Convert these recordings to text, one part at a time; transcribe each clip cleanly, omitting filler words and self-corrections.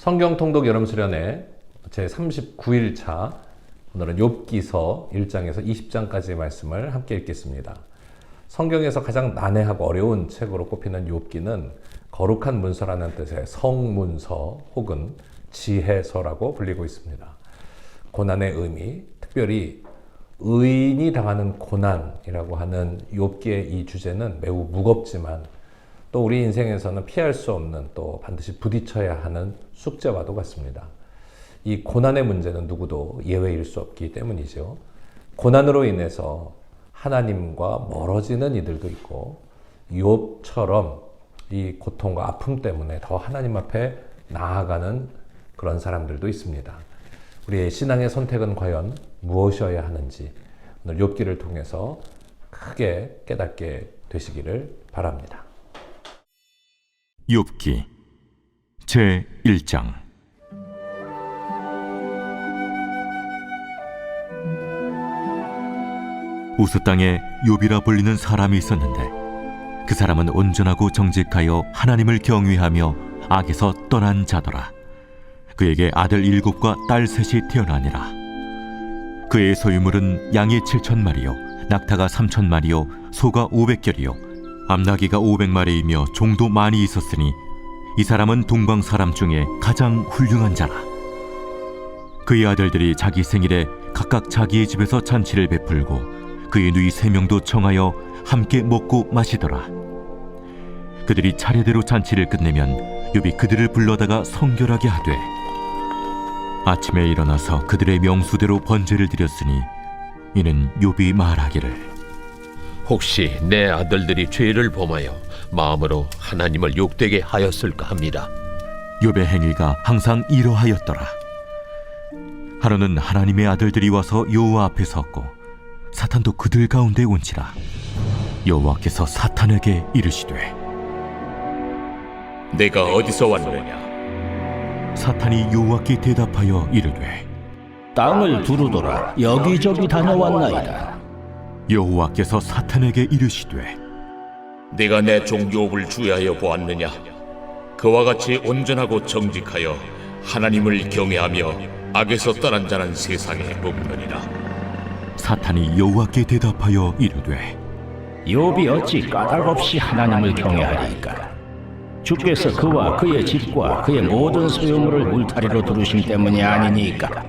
성경 통독 여름 수련회 제 39일차, 오늘은 욥기서 1장에서 20장까지의 말씀을 함께 읽겠습니다. 성경에서 가장 난해하고 어려운 책으로 꼽히는 욥기는 거룩한 문서라는 뜻의 성문서 혹은 지혜서라고 불리고 있습니다. 고난의 의미, 특별히 의인이 당하는 고난이라고 하는 욥기의 이 주제는 매우 무겁지만 또 우리 인생에서는 피할 수 없는, 또 반드시 부딪혀야 하는 숙제와도 같습니다. 이 고난의 문제는 누구도 예외일 수 없기 때문이죠. 고난으로 인해서 하나님과 멀어지는 이들도 있고, 욥처럼 이 고통과 아픔 때문에 더 하나님 앞에 나아가는 그런 사람들도 있습니다. 우리의 신앙의 선택은 과연 무엇이어야 하는지 오늘 욥기를 통해서 크게 깨닫게 되시기를 바랍니다. 욥기 제 1장. 우스 땅에 욥이라 불리는 사람이 있었는데, 그 사람은 온전하고 정직하여 하나님을 경외하며 악에서 떠난 자더라. 그에게 아들 7과 딸 3이 태어나니라. 그의 소유물은 양이 7,000마리요 낙타가 3,000마리요 소가 500결이요 암나귀가 500마리이며 종도 많이 있었으니 이 사람은 동방 사람 중에 가장 훌륭한 자라. 그의 아들들이 자기 생일에 각각 자기의 집에서 잔치를 베풀고 그의 누이 3명도 청하여 함께 먹고 마시더라. 그들이 차례대로 잔치를 끝내면 욥이 그들을 불러다가 성결하게 하되, 아침에 일어나서 그들의 명수대로 번제를 드렸으니 이는 욥이 말하기를, 혹시 내 아들들이 죄를 범하여 마음으로 하나님을 욕되게 하였을까 합니다. 욥의 행위가 항상 이러하였더라. 하루는 하나님의 아들들이 와서 여호와 앞에 섰고 사탄도 그들 가운데 온지라. 여호와께서 사탄에게 이르시되, 내가 어디서 왔느냐? 사탄이 여호와께 대답하여 이르되, 땅을 두루돌아 여기저기 다녀왔나이다. 여호와께서 사탄에게 이르시되, 내가 내 종 욥을 주의하여 보았느냐? 그와 같이 온전하고 정직하여 하나님을 경외하며 악에서 떠난 자는 세상에 없느니라. 사탄이 여호와께 대답하여 이르되, 욥이 어찌 까닭없이 하나님을 경외하리이까? 주께서 그와 그의 집과 그의 모든 소유물을 울타리로 두르심 때문이 아니니까.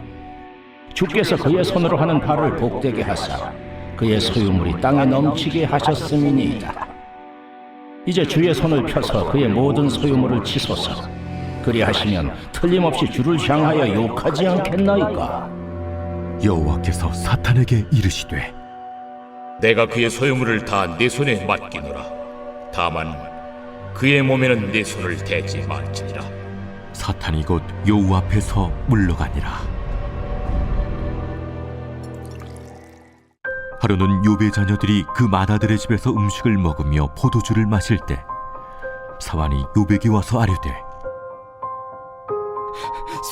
주께서 그의 손으로 하는 발을 복되게 하사 그의 소유물이 땅에 넘치게 하셨음이니이다. 이제 주의 손을 펴서 그의 모든 소유물을 치소서. 그리하시면 틀림없이 주를 향하여 욕하지 않겠나이까? 여호와께서 사탄에게 이르시되, 내가 그의 소유물을 다 내 손에 맡기노라. 다만 그의 몸에는 내 손을 대지 말지니라. 사탄이 곧 여호와 앞에서 물러가니라. 하루는 욥의 자녀들이 그 맏아들의 집에서 음식을 먹으며 포도주를 마실 때 사환이 욥에게 와서 아뢰되,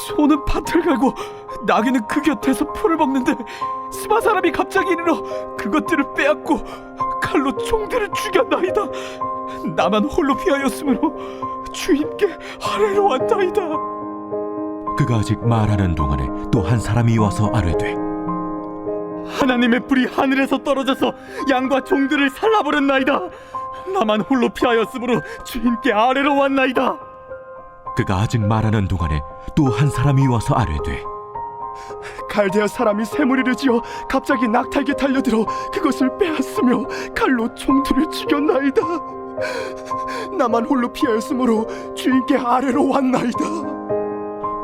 소는 밭을 갈고 나귀는 그 곁에서 풀을 먹는데 스바 사람이 갑자기 이르러 그것들을 빼앗고 칼로 종들을 죽였나이다. 나만 홀로 피하였으므로 주인께 아뢰러 왔나이다. 그가 아직 말하는 동안에 또 한 사람이 와서 아뢰되, 하나님의 불이 하늘에서 떨어져서 양과 종들을 살라버렸나이다. 나만 홀로 피하였으므로 주인께 아뢰러 왔나이다. 그가 아직 말하는 동안에 또 한 사람이 와서 아뢰되, 갈대아 사람이 쇠무리를 지어 갑자기 낙타에게 달려들어 그것을 빼앗으며 칼로 종들을 죽였나이다. 나만 홀로 피하였으므로 주인께 아뢰러 왔나이다.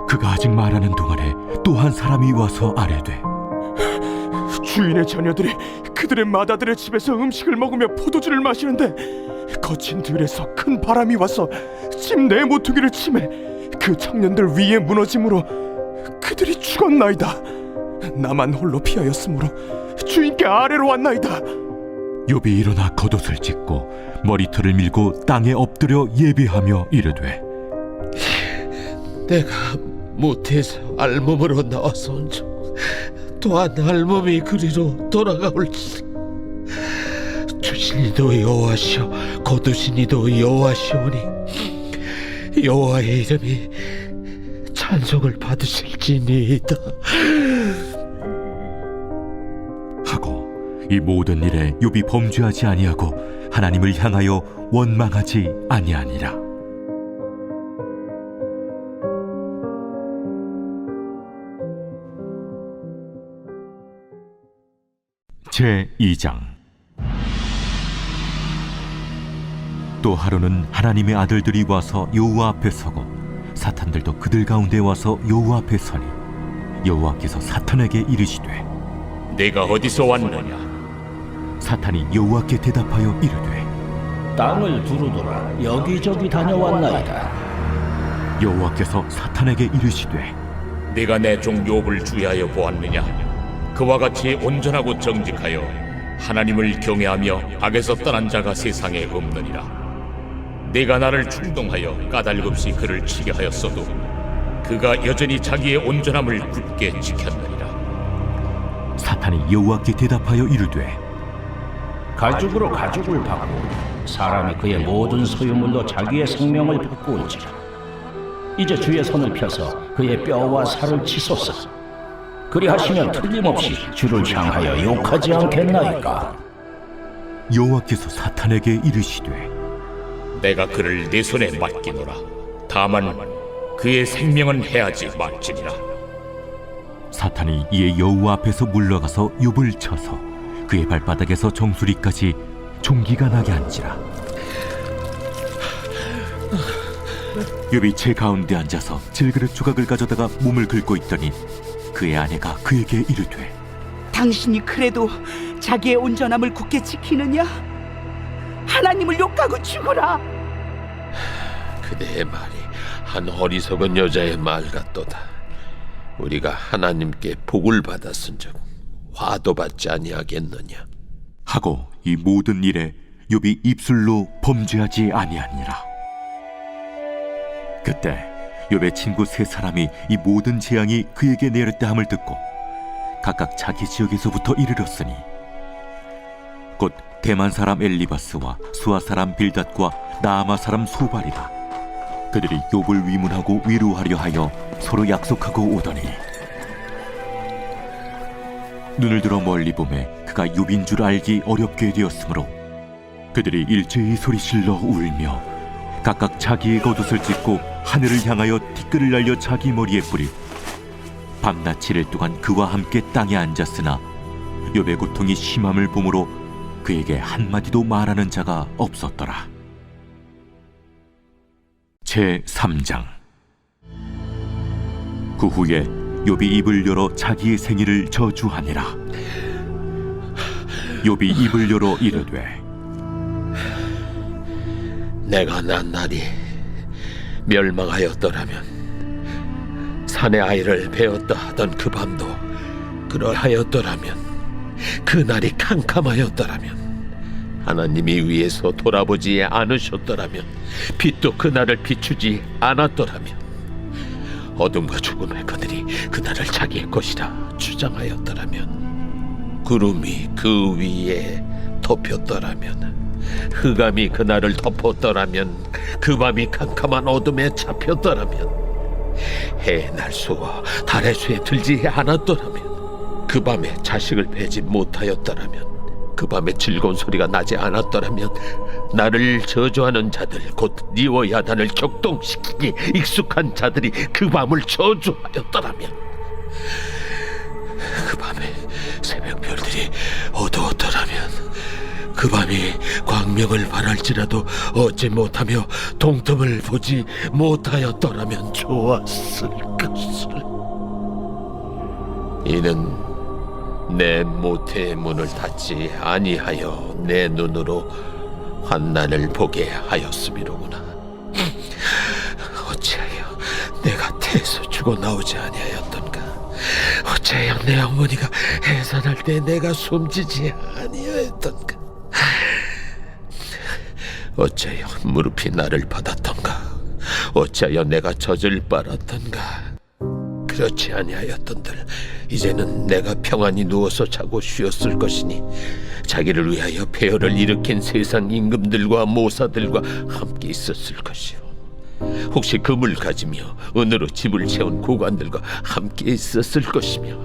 그가 아직 말하는 동안에 또 한 사람이 와서 아뢰되, 주인의 자녀들이 그들의 맏아들의 집에서 음식을 먹으며 포도주를 마시는데 거친 들에서 큰 바람이 와서 집 내 모퉁이를 치매 그 청년들 위에 무너짐으로 그들이 죽었나이다. 나만 홀로 피하였으므로 주인께 아뢰러 왔나이다. 욥이 일어나 겉옷을 찢고 머리털을 밀고 땅에 엎드려 예배하며 이르되, 내가 모태에서 알몸으로 나와서 온즉 또한 알몸이 그리로 돌아가올지. 주신 이도 여호와시오 거두신 이도 여호와시오니 여호와의 이름이 찬송을 받으실지니이다. 하고 이 모든 일에 욥이 범죄하지 아니하고 하나님을 향하여 원망하지 아니하니라. 제 2장. 또 하루는 하나님의 아들들이 와서 여호와 앞에 서고 사탄들도 그들 가운데 와서 여호와 앞에 서니 여호와께서 사탄에게 이르시되 내가 어디서 왔느냐? 사탄이 여호와께 대답하여 이르되 땅을 두루두라 여기저기 다녀왔나이다. 여호와께서 사탄에게 이르시되 내가 내 종 욥을 주의하여 보았느냐? 그와 같이 온전하고 정직하여 하나님을 경외하며 악에서 떠난 자가 세상에 없느니라. 내가 나를 충동하여 까닭없이 그를 치게 하였어도 그가 여전히 자기의 온전함을 굳게 지켰느니라. 사탄이 여호와께 대답하여 이르되 가죽으로 가죽을 받고 사람이 그의 모든 소유물로 자기의 생명을 바꾸온지라. 이제 주의 손을 펴서 그의 뼈와 살을 치소서. 그리하시면 틀림없이 주를 향하여 욕하지 않겠나이까. 여호와께서 사탄에게 이르시되 내가 그를 내 손에 맡기노라. 다만 그의 생명은 해하지 말지니라. 사탄이 이에 여호와 앞에서 물러가서 욥을 쳐서 그의 발바닥에서 정수리까지 종기가 나게 한지라. 욥이 제 가운데 앉아서 질그릇 조각을 가져다가 몸을 긁고 있더니 그의 아내가 그에게 이르되 당신이 그래도 자기의 온전함을 굳게 지키느냐? 하나님을 욕하고 죽으라. 그대의 말이 한 어리석은 여자의 말 같도다. 우리가 하나님께 복을 받았은즉 화도 받지 아니하겠느냐. 하고 이 모든 일에 욥이 입술로 범죄하지 아니하니라. 그때 욥의 친구 세 사람이 이 모든 재앙이 그에게 내렸다 함을 듣고 각각 자기 지역에서부터 이르렀으니 곧 대만 사람 엘리바스와 수아 사람 빌닷과 나아마 사람 소발이라. 그들이 욥을 위문하고 위로하려 하여 서로 약속하고 오더니 눈을 들어 멀리 보매 그가 욥인 줄 알기 어렵게 되었으므로 그들이 일제히 소리질러 울며 각각 자기의 겉옷을 찢고 하늘을 향하여 티끌을 날려 자기 머리에 뿌리 밤낮 7일 동안 그와 함께 땅에 앉았으나 욥의 고통이 심함을 보므로 그에게 한마디도 말하는 자가 없었더라. 제 3장. 그 후에 욥이 입을 열어 자기의 생일을 저주하니라. 욥이 입을 열어 이르되 내가 난 날이 멸망하였더라면 산의 아이를 베었다 하던 그 밤도 그러하였더라면 그 날이 캄캄하였더라면 하나님이 위에서 돌아보지 않으셨더라면 빛도 그 날을 비추지 않았더라면 어둠과 죽음의 그들이 그 날을 자기의 것이라 주장하였더라면 구름이 그 위에 덮였더라면 흑암이 그 날을 덮었더라면 그 밤이 캄캄한 어둠에 잡혔더라면 해의 날수와 달의 수에 들지 않았더라면 그 밤에 자식을 베지 못하였더라면 그 밤에 즐거운 소리가 나지 않았더라면 나를 저주하는 자들 곧 니워 야단을 격동시키기 익숙한 자들이 그 밤을 저주하였더라면 그 밤에 새벽별들이 어두웠더라면 그 밤이 광명을 발할지라도 얻지 못하며 동틈을 보지 못하였더라면 좋았을 것을. 이는 내 모태의 문을 닫지 아니하여 내 눈으로 환난을 보게 하였음이로구나. 어찌하여 내가 태에서 죽어 나오지 아니하였던가. 어찌하여 내 어머니가 해산할 때 내가 숨지지 아니하였던가. 어찌하여 무릎이 나를 받았던가. 어찌하여 내가 젖을 빨았던가. 그렇지 아니하였던들 이제는 내가 평안히 누워서 자고 쉬었을 것이니 자기를 위하여 폐허를 일으킨 세상 임금들과 모사들과 함께 있었을 것이요 혹시 금을 가지며 은으로 집을 채운 고관들과 함께 있었을 것이며,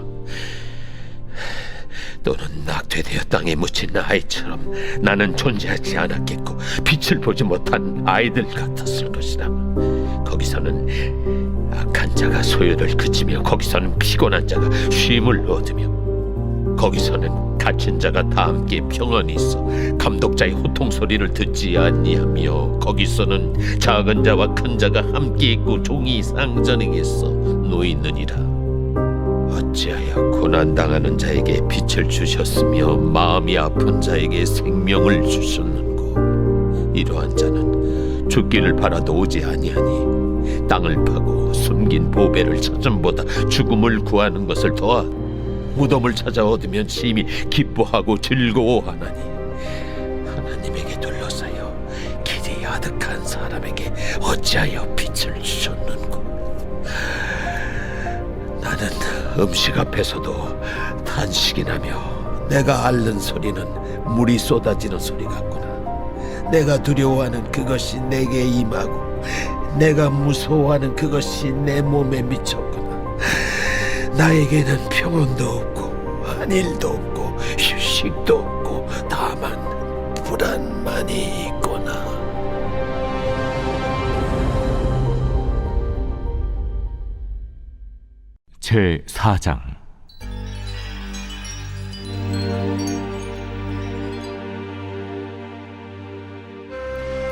또는 낙태되어 땅에 묻힌 아이처럼 나는 존재하지 않았겠고 빛을 보지 못한 아이들 같았을 것이라. 거기서는 악한 자가 소요를 그치며, 거기서는 피곤한 자가 쉼을 얻으며, 거기서는 갇힌 자가 다 함께 평안히 있어 감독자의 호통 소리를 듣지 아니하며, 거기서는 작은 자와 큰 자가 함께 있고 종이 상전에게서 놓이느니라. 어찌하여 고난당하는 자에게 빛을 주셨으며 마음이 아픈 자에게 생명을 주셨는고. 이러한 자는 죽기를 바라도 오지 아니하니 땅을 파고 숨긴 보배를 찾음보다 죽음을 구하는 것을 더하 무덤을 찾아 얻으면 심히 기뻐하고 즐거워하나니, 하나님에게 둘러싸여 길이 아득한 사람에게 어찌하여 빛을 주셨는고. 나는 음식 앞에서도 탄식이 나며, 내가 앓는 소리는 물이 쏟아지는 소리 같구나. 내가 두려워하는 그것이 내게 임하고 내가 무서워하는 그것이 내 몸에 미쳤구나. 나에게는 평온도 없고 안일도 없고 휴식도 없고 다만 불안만이 있구나. 제4장.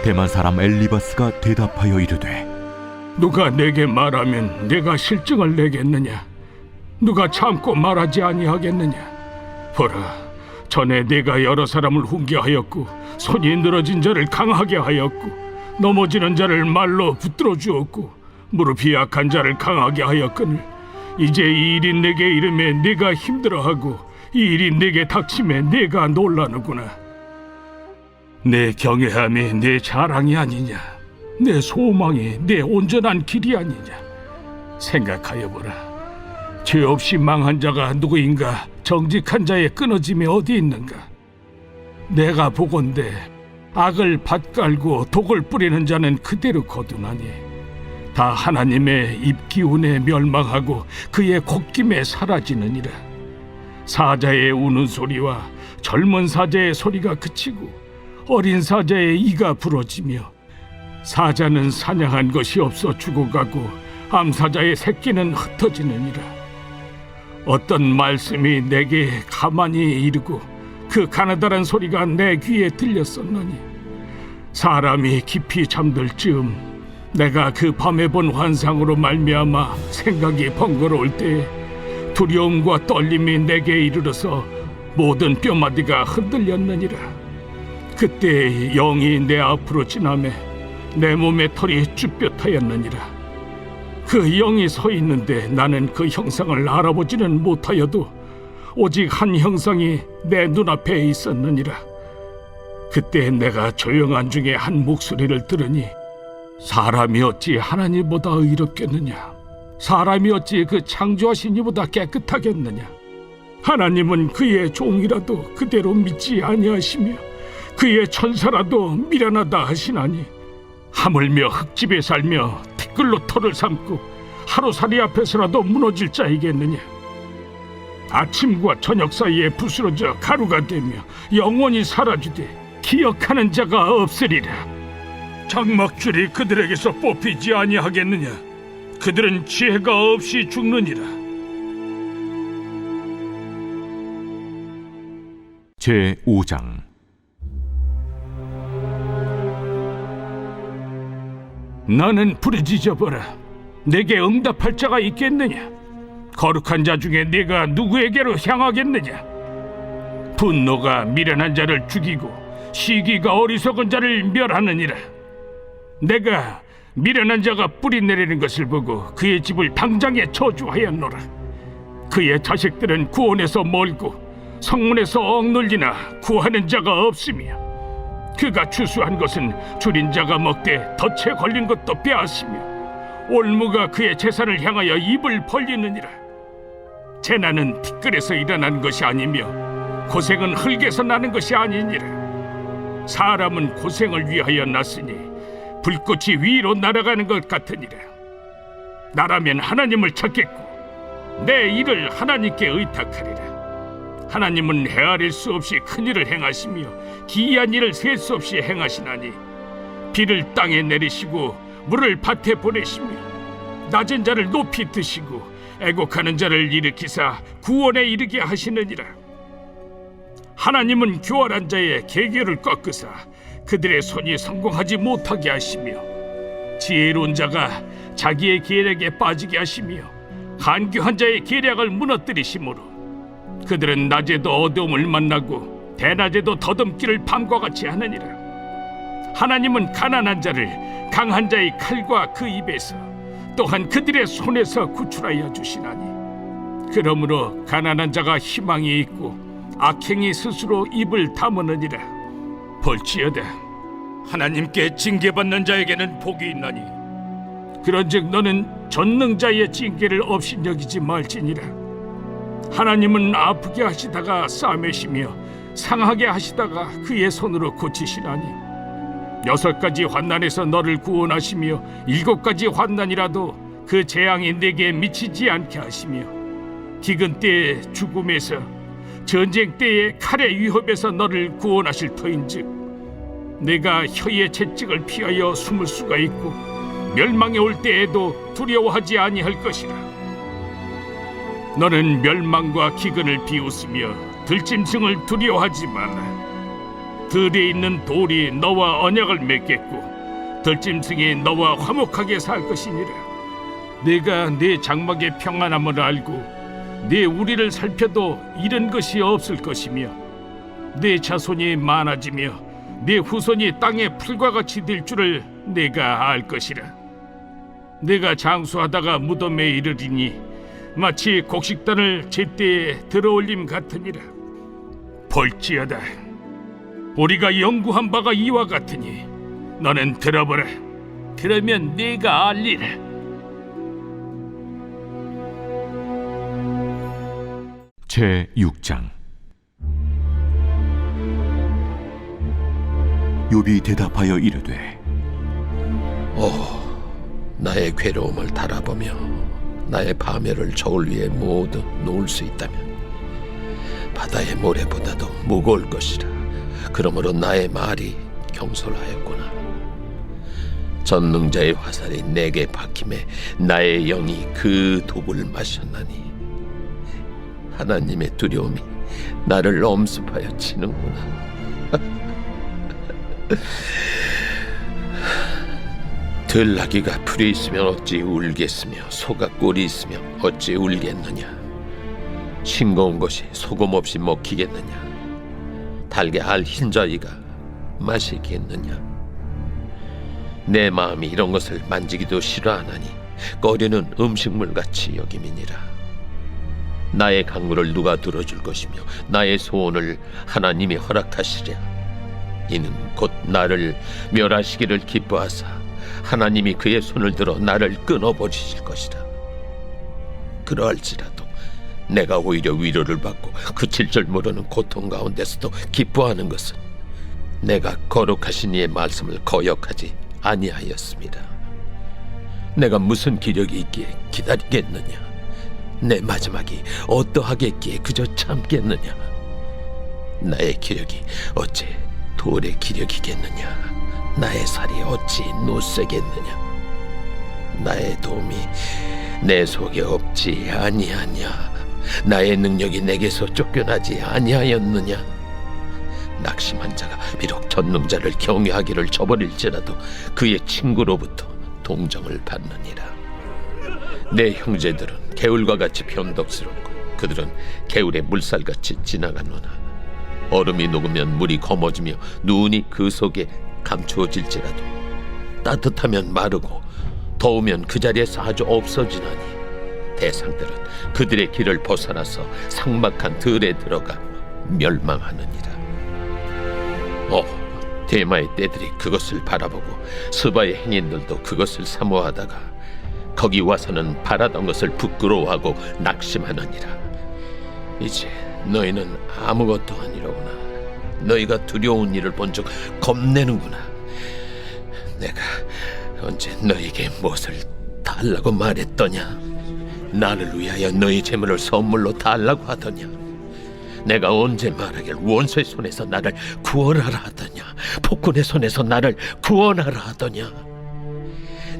대만 사람 엘리바스가 대답하여 이르되, 누가 내게 말하면 내가 실증을 내겠느냐? 누가 참고 말하지 아니하겠느냐? 보라, 전에 내가 여러 사람을 훈계하였고 손이 늘어진 자를 강하게 하였고 넘어지는 자를 말로 붙들어 주었고 무릎이 약한 자를 강하게 하였거늘, 이제 이 일이 내게 이름에 내가 힘들어하고 이 일이 내게 닥침에 내가 놀라는구나. 내 경외함이 내 자랑이 아니냐? 내 소망이 내 온전한 길이 아니냐? 생각하여 보라. 죄 없이 망한 자가 누구인가? 정직한 자의 끊어짐이 어디 있는가? 내가 보건대 악을 밭갈고 독을 뿌리는 자는 그대로 거두나니 다 하나님의 입기운에 멸망하고 그의 곱김에 사라지느니라. 사자의 우는 소리와 젊은 사자의 소리가 그치고 어린 사자의 이가 부러지며, 사자는 사냥한 것이 없어 죽어가고 암사자의 새끼는 흩어지느니라. 어떤 말씀이 내게 가만히 이르고 그 가느다란 소리가 내 귀에 들렸었노니, 사람이 깊이 잠들 즈음 내가 그 밤에 본 환상으로 말미암아 생각이 번거로울 때에 두려움과 떨림이 내게 이르러서 모든 뼈마디가 흔들렸느니라. 그때 영이 내 앞으로 지나매 내 몸의 털이 쭈뼛하였느니라. 그 영이 서 있는데 나는 그 형상을 알아보지는 못하여도 오직 한 형상이 내 눈앞에 있었느니라. 그때 내가 조용한 중에 한 목소리를 들으니, 사람이 어찌 하나님보다 의롭겠느냐? 사람이 어찌 그 창조하신 이보다 깨끗하겠느냐? 하나님은 그의 종이라도 그대로 믿지 아니하시며 그의 천사라도 미련하다 하시나니, 하물며 흙집에 살며 티끌로 털을 삼고 하루살이 앞에서라도 무너질 자이겠느냐? 아침과 저녁 사이에 부스러져 가루가 되며 영원히 사라지되 기억하는 자가 없으리라. 장막줄이 그들에게서 뽑히지 아니하겠느냐? 그들은 지혜가 없이 죽느니라. 제5장. 나는 부르짖어보라. 내게 응답할 자가 있겠느냐? 거룩한 자 중에 네가 누구에게로 향하겠느냐? 분노가 미련한 자를 죽이고 시기가 어리석은 자를 멸하느니라. 내가 미련한 자가 뿌리 내리는 것을 보고 그의 집을 당장에 저주하였노라. 그의 자식들은 구원에서 멀고 성문에서 억눌리나 구하는 자가 없으며, 그가 추수한 것은 줄인 자가 먹되 덫에 걸린 것도 빼앗으며 올무가 그의 재산을 향하여 입을 벌리느니라. 재난은 티끌에서 일어난 것이 아니며 고생은 흙에서 나는 것이 아니니라. 사람은 고생을 위하여 났으니 불꽃이 위로 날아가는 것 같으니라. 나라면 하나님을 찾겠고 내 일을 하나님께 의탁하리라. 하나님은 헤아릴 수 없이 큰 일을 행하시며 기이한 일을 셀 수 없이 행하시나니 비를 땅에 내리시고 물을 밭에 보내시며 낮은 자를 높이 드시고 애곡하는 자를 일으키사 구원에 이르게 하시느니라. 하나님은 교활한 자의 계계를 꺾으사 그들의 손이 성공하지 못하게 하시며 지혜로운 자가 자기의 계략에 빠지게 하시며 간교한 자의 계략을 무너뜨리시므로 그들은 낮에도 어두움을 만나고 대낮에도 더듬기를 밤과 같이 하느니라. 하나님은 가난한 자를 강한 자의 칼과 그 입에서 또한 그들의 손에서 구출하여 주시나니 그러므로 가난한 자가 희망이 있고 악행이 스스로 입을 다무느니라. 볼지어다 하나님께 징계받는 자에게는 복이 있나니 그런즉 너는 전능자의 징계를 업신여기지 말지니라. 하나님은 아프게 하시다가 싸매시며 상하게 하시다가 그의 손으로 고치시나니 6가지 환난에서 너를 구원하시며 7가지 환난이라도 그 재앙이 내게 미치지 않게 하시며 기근 때의 죽음에서 전쟁 때의 칼의 위협에서 너를 구원하실 터인즉 내가 혀의 채찍을 피하여 숨을 수가 있고 멸망이 올 때에도 두려워하지 아니할 것이라. 너는 멸망과 기근을 비웃으며 들짐승을 두려워하지 말라. 들에 있는 돌이 너와 언약을 맺겠고 들짐승이 너와 화목하게 살 것이니라. 내가 네 장막의 평안함을 알고 네 우리를 살펴도 잃은 것이 없을 것이며 네 자손이 많아지며 네 후손이 땅의 풀과 같이 될 줄을 내가 알 것이라. 내가 장수하다가 무덤에 이르리니 마치 곡식단을 제때에 들어올림 같으니라. 볼지어다 우리가 연구한 바가 이와 같으니 너는 들어보라. 그러면 네가 알리라. 제6장. 욥이 대답하여 이르되 나의 괴로움을 달아보며 나의 파멸을 저울 위에 모두 놓을 수 있다면 바다의 모래보다도 무거울 것이라. 그러므로 나의 말이 경솔하였구나. 전능자의 화살이 내게 박힘에 나의 영이 그 독을 마셨나니 하나님의 두려움이 나를 엄습하여 치는구나. 들나귀가 풀이 있으면 어찌 울겠으며 소가 꼴이 있으면 어찌 울겠느냐. 싱거운 것이 소금 없이 먹히겠느냐. 달게 알 흰자위가 마시겠느냐. 내 마음이 이런 것을 만지기도 싫어하나니 꺼리는 음식물같이 여김이니라. 나의 강구를 누가 들어줄 것이며 나의 소원을 하나님이 허락하시랴. 이는 곧 나를 멸하시기를 기뻐하사 하나님이 그의 손을 들어 나를 끊어버리실 것이라. 그러할지라도 내가 오히려 위로를 받고 그칠 줄 모르는 고통 가운데서도 기뻐하는 것은 내가 거룩하신 이의 말씀을 거역하지 아니하였습니다. 내가 무슨 기력이 있기에 기다리겠느냐. 내 마지막이 어떠하겠기에 그저 참겠느냐. 나의 기력이 어찌 돌의 기력이겠느냐. 나의 살이 어찌 노쇠겠느냐. 나의 도움이 내 속에 없지 아니하냐. 나의 능력이 내게서 쫓겨나지 아니하였느냐. 낙심한 자가 비록 전능자를 경외하기를 저버릴지라도 그의 친구로부터 동정을 받느니라. 내 형제들은 개울과 같이 변덕스럽고 그들은 개울의 물살같이 지나가노나 얼음이 녹으면 물이 검어지며 눈이 그 속에 감추어질지라도 따뜻하면 마르고 더우면 그 자리에서 아주 없어지나니 대상들은 그들의 길을 벗어나서 삭막한 들에 들어가 멸망하느니라. 대마의 떼들이 그것을 바라보고 스바의 행인들도 그것을 사모하다가 거기 와서는 바라던 것을 부끄러워하고 낙심하느니라. 이제 너희는 아무것도 아니로구나. 너희가 두려운 일을 본즉 겁내는구나. 내가 언제 너에게 무엇을 달라고 말했더냐? 나를 위하여 너희 재물을 선물로 달라고 하더냐? 내가 언제 말하길 원수의 손에서 나를 구원하라 하더냐? 폭군의 손에서 나를 구원하라 하더냐?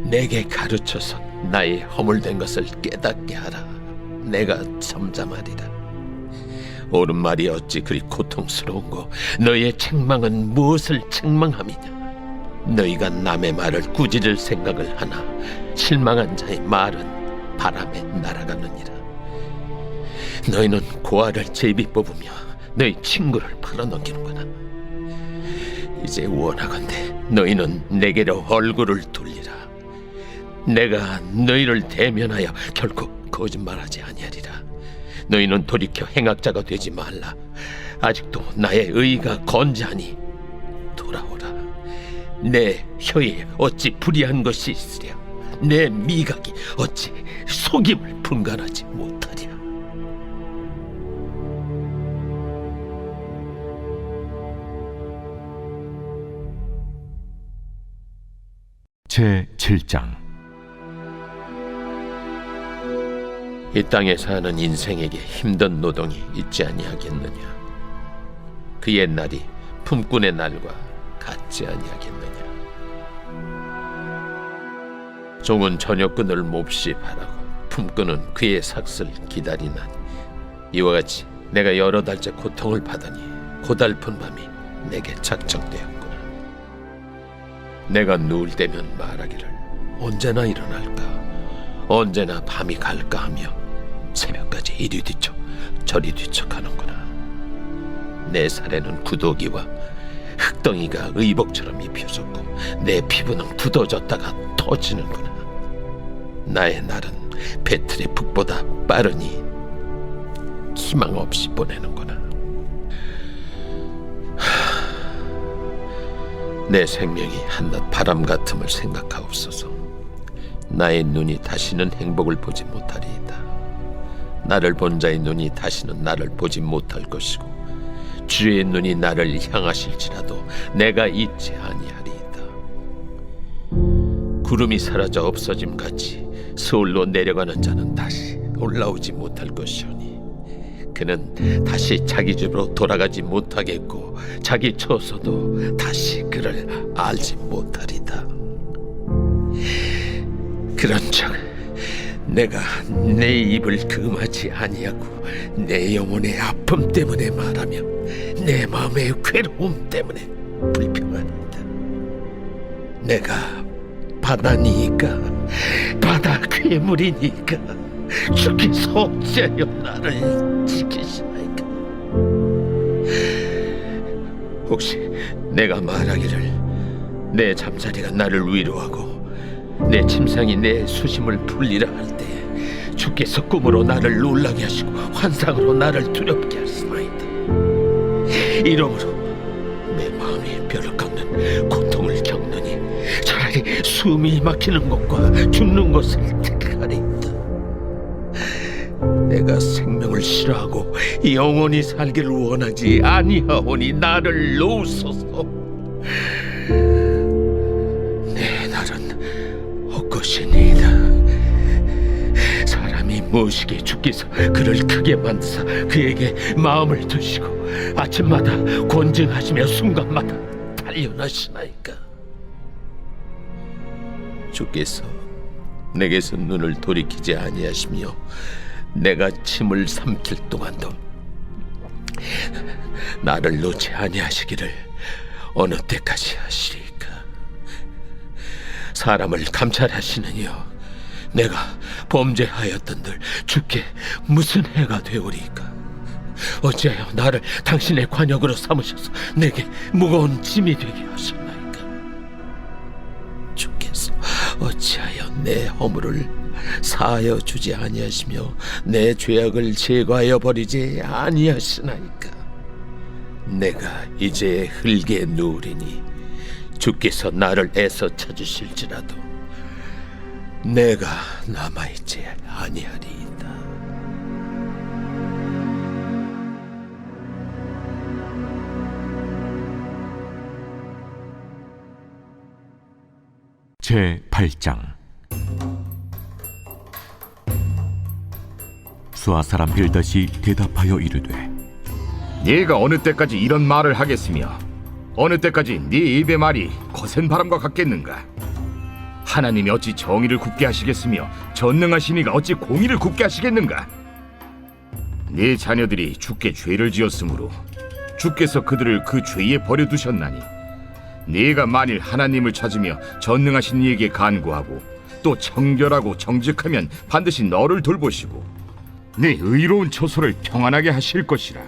내게 가르쳐서 나의 허물된 것을 깨닫게 하라. 내가 잠잠하리라. 옳은 말이 어찌 그리 고통스러운고 너희의 책망은 무엇을 책망함이냐? 너희가 남의 말을 꾸짖을 생각을 하나 실망한 자의 말은 바람에 날아가느니라. 너희는 고아를 제비 뽑으며 너희 친구를 팔아넘기는구나. 이제 원하건대 너희는 내게로 얼굴을 돌리라. 내가 너희를 대면하여 결코 거짓말하지 아니하리라. 너희는 돌이켜 행악자가 되지 말라. 아직도 나의 의가 건재하니 돌아오라. 내 혀에 어찌 불의한 것이 있으랴? 내 미각이 어찌 속임을 분간하지 못하랴? 제7장. 이 땅에 사는 인생에게 힘든 노동이 있지 아니하겠느냐? 그의 날이 품꾼의 날과 같지 아니하겠느냐? 종은 저녁근을 몹시 바라고 품꾼은 그의 삭슬 기다리나니 이와 같이 내가 여러 달째 고통을 받으니 고달픈 밤이 내게 작정되었구나. 내가 누울 때면 말하기를 언제나 일어날까, 언제나 밤이 갈까 하며 새벽까지 이리 뒤척 저리 뒤척하는구나. 내 살에는 구더기와 흙덩이가 의복처럼 입혀졌고 내 피부는 굳어졌다가 터지는구나. 나의 날은 배틀의 북보다 빠르니 희망 없이 보내는구나. 내 생명이 한낱 바람 같음을 생각하옵소서. 나의 눈이 다시는 행복을 보지 못하리이다. 나를 본 자의 눈이 다시는 나를 보지 못할 것이고 주의 눈이 나를 향하실지라도 내가 잊지 아니하리이다. 구름이 사라져 없어짐 같이 서울로 내려가는 자는 다시 올라오지 못할 것이오니 그는 다시 자기 집으로 돌아가지 못하겠고 자기 처소도 다시 그를 알지 못하리다. 그런즉 내가 내 입을 금하지 아니하고 내 영혼의 아픔 때문에 말하며 내 마음의 괴로움 때문에 불평하리이다. 내가 바다니까 바다 괴물이니까 주께서 어찌하여 나를 지키시나이까? 혹시 내가 말하기를 내 잠자리가 나를 위로하고 내 침상이 내 수심을 풀리라 할 때 주께서 꿈으로 나를 놀라게 하시고 환상으로 나를 두렵게 하시나이다. 이러므로 내 마음이 뼈를 깎는 고통을 겪느니 차라리 숨이 막히는 것과 죽는 것을 택하리이다. 내가 생명을 싫어하고 영원히 살기를 원하지 아니하오니 나를 놓으소서. 내 날은 헛것이니이다. 사람이 무엇이기에 주께서 그를 크게 만드사 그에게 마음을 두시고 아침마다 권증하시며 순간마다 단련하시나이까? 주께서 내게서 눈을 돌이키지 아니하시며 내가 침을 삼킬 동안도 나를 놓지 아니하시기를 어느 때까지 하시리까? 사람을 감찰하시는 이여, 내가 범죄하였던들 주께 무슨 해가 되오리까? 어찌하여 나를 당신의 관역으로 삼으셔서 내게 무거운 짐이 되게 하셨나이까? 주께서 어찌하여 내 허물을 사하여 주지 아니하시며 내 죄악을 제거하여 버리지 아니하시나이까? 내가 이제 흙에 누우리니 주께서 나를 애써 찾으실지라도 내가 남아있지 아니하리이다. 제8장 수아 사람 빌닷이 대답하여 이르되 네가 어느 때까지 이런 말을 하겠으며 어느 때까지 네 입의 말이 거센 바람과 같겠는가? 하나님이 어찌 정의를 굽게 하시겠으며 전능하신 이가 어찌 공의를 굽게 하시겠는가? 네 자녀들이 주께 죄를 지었으므로 주께서 그들을 그 죄에 버려두셨나니 네가 만일 하나님을 찾으며 전능하신 이에게 간구하고 또 청결하고 정직하면 반드시 너를 돌보시고 네 의로운 처소를 평안하게 하실 것이라.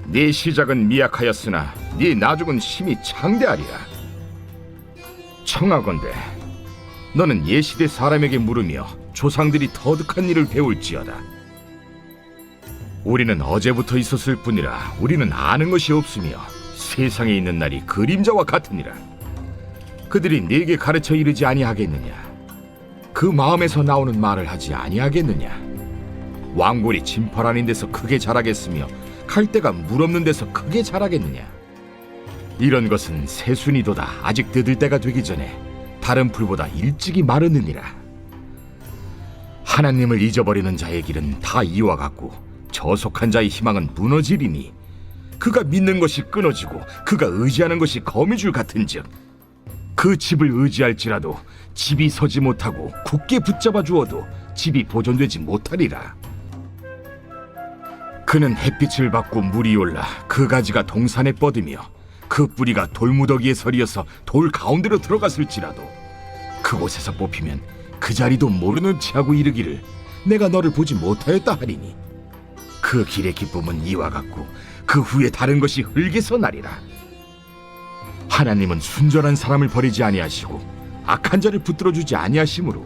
네 시작은 미약하였으나 네 나중은 심히 창대하리라. 청하건대 너는 예시대 사람에게 물으며 조상들이 터득한 일을 배울지어다. 우리는 어제부터 있었을 뿐이라 우리는 아는 것이 없으며 세상에 있는 날이 그림자와 같으니라. 그들이 네게 가르쳐 이르지 아니하겠느냐? 그 마음에서 나오는 말을 하지 아니하겠느냐? 왕골이 진펄 아닌 데서 크게 자라겠으며 갈대가 물 없는 데서 크게 자라겠느냐? 이런 것은 새순이도다 아직 뜯을 때가 되기 전에 다른 풀보다 일찍이 마르느니라. 하나님을 잊어버리는 자의 길은 다 이와 같고 저속한 자의 희망은 무너지리니 그가 믿는 것이 끊어지고 그가 의지하는 것이 거미줄 같은즉 그 집을 의지할지라도 집이 서지 못하고 굳게 붙잡아 주어도 집이 보존되지 못하리라. 그는 햇빛을 받고 물이 올라 그 가지가 동산에 뻗으며 그 뿌리가 돌무더기에 서리어서 돌 가운데로 들어갔을지라도 그곳에서 뽑히면 그 자리도 모르는 체하고 이르기를 내가 너를 보지 못하였다 하리니 그 길의 기쁨은 이와 같고 그 후에 다른 것이 흙에서 나리라. 하나님은 순전한 사람을 버리지 아니하시고 악한 자를 붙들어주지 아니하시므로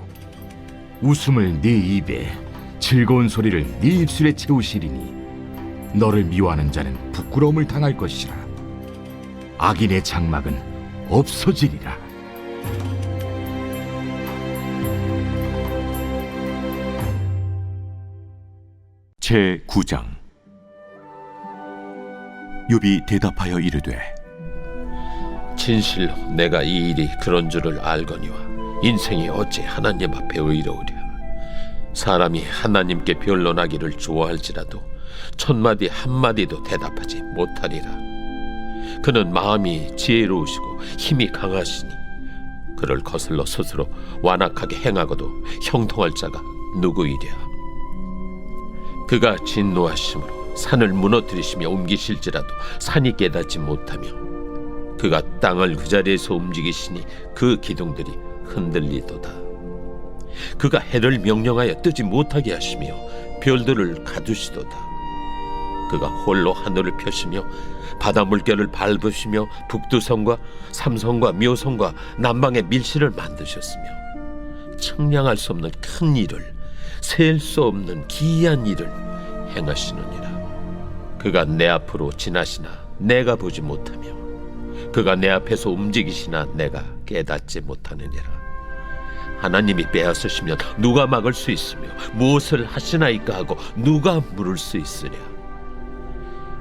웃음을 네 입에 즐거운 소리를 네 입술에 채우시리니 너를 미워하는 자는 부끄러움을 당할 것이라. 악인의 장막은 없어지리라. 제9장 욥이 대답하여 이르되 진실로 내가 이 일이 그런 줄을 알거니와 인생이 어찌 하나님 앞에 의로우랴. 사람이 하나님께 변론하기를 좋아할지라도 천마디 한마디도 대답하지 못하리라. 그는 마음이 지혜로우시고 힘이 강하시니 그를 거슬러 스스로 완악하게 행하고도 형통할 자가 누구이랴. 그가 진노하심으로 산을 무너뜨리시며 옮기실지라도 산이 깨닫지 못하며 그가 땅을 그 자리에서 움직이시니 그 기둥들이 흔들리도다. 그가 해를 명령하여 뜨지 못하게 하시며 별들을 가두시도다. 그가 홀로 하늘을 펴시며 바다 물결을 밟으시며 북두성과 삼성과 묘성과 남방의 밀실을 만드셨으며 측량할 수 없는 큰 일을 셀 수 없는 기이한 일을 행하시느니라. 그가 내 앞으로 지나시나 내가 보지 못하며 그가 내 앞에서 움직이시나 내가 깨닫지 못하느니라. 하나님이 빼앗으시면 누가 막을 수 있으며 무엇을 하시나이까 하고 누가 물을 수 있으랴.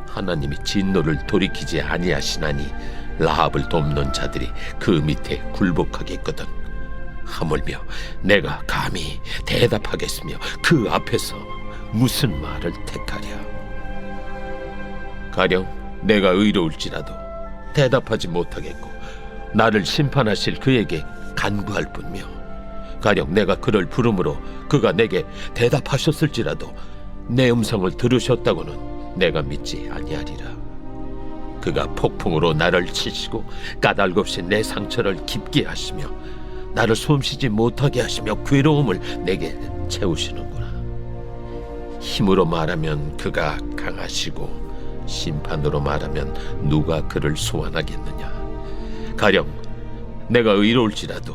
하나님이 진노를 돌이키지 아니하시나니 라합을 돕는 자들이 그 밑에 굴복하겠거든. 하물며 내가 감히 대답하겠으며 그 앞에서 무슨 말을 택하랴. 가령 내가 의로울지라도 대답하지 못하겠고 나를 심판하실 그에게 간구할 뿐이며 가령 내가 그를 부름으로 그가 내게 대답하셨을지라도 내 음성을 들으셨다고는 내가 믿지 아니하리라. 그가 폭풍으로 나를 치시고 까닭없이 내 상처를 깊게 하시며 나를 숨쉬지 못하게 하시며 괴로움을 내게 채우시는구나. 힘으로 말하면 그가 강하시고 심판으로 말하면 누가 그를 소환하겠느냐. 가령 내가 의로울지라도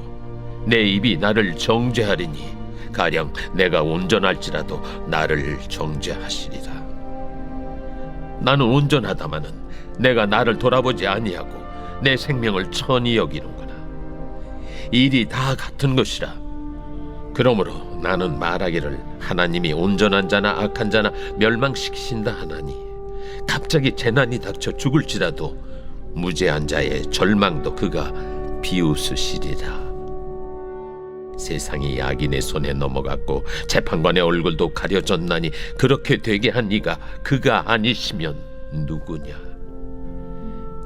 내 입이 나를 정죄하리니 가령 내가 온전할지라도 나를 정죄하시리라. 나는 온전하다마는 내가 나를 돌아보지 아니하고 내 생명을 천히 여기는구나. 일이 다 같은 것이라. 그러므로 나는 말하기를 하나님이 온전한 자나 악한 자나 멸망시키신다 하나니 갑자기 재난이 닥쳐 죽을지라도 무죄한 자의 절망도 그가 비웃으시리라. 세상이 악인의 손에 넘어갔고 재판관의 얼굴도 가려졌나니 그렇게 되게 한 이가 그가 아니시면 누구냐?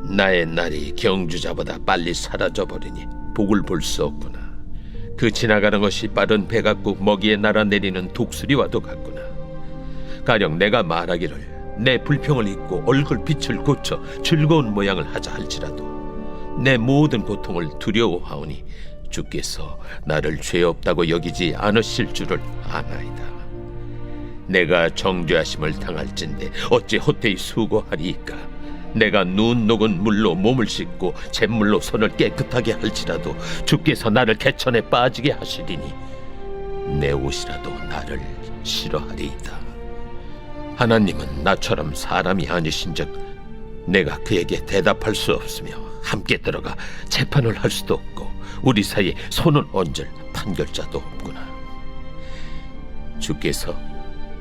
나의 날이 경주자보다 빨리 사라져버리니 복을 볼 수 없구나. 그 지나가는 것이 빠른 배 같고 먹이에 날아내리는 독수리와도 같구나. 가령 내가 말하기를 내 불평을 잊고 얼굴빛을 고쳐 즐거운 모양을 하자 할지라도 내 모든 고통을 두려워하오니 주께서 나를 죄 없다고 여기지 않으실 줄을 아나이다. 내가 정죄하심을 당할진대 어찌 헛되이 수고하리이까. 내가 눈 녹은 물로 몸을 씻고 잿물로 손을 깨끗하게 할지라도 주께서 나를 개천에 빠지게 하시리니 내 옷이라도 나를 싫어하리이다. 하나님은 나처럼 사람이 아니신즉 내가 그에게 대답할 수 없으며 함께 들어가 재판을 할 수도 없고 우리 사이에 손을 얹을 판결자도 없구나. 주께서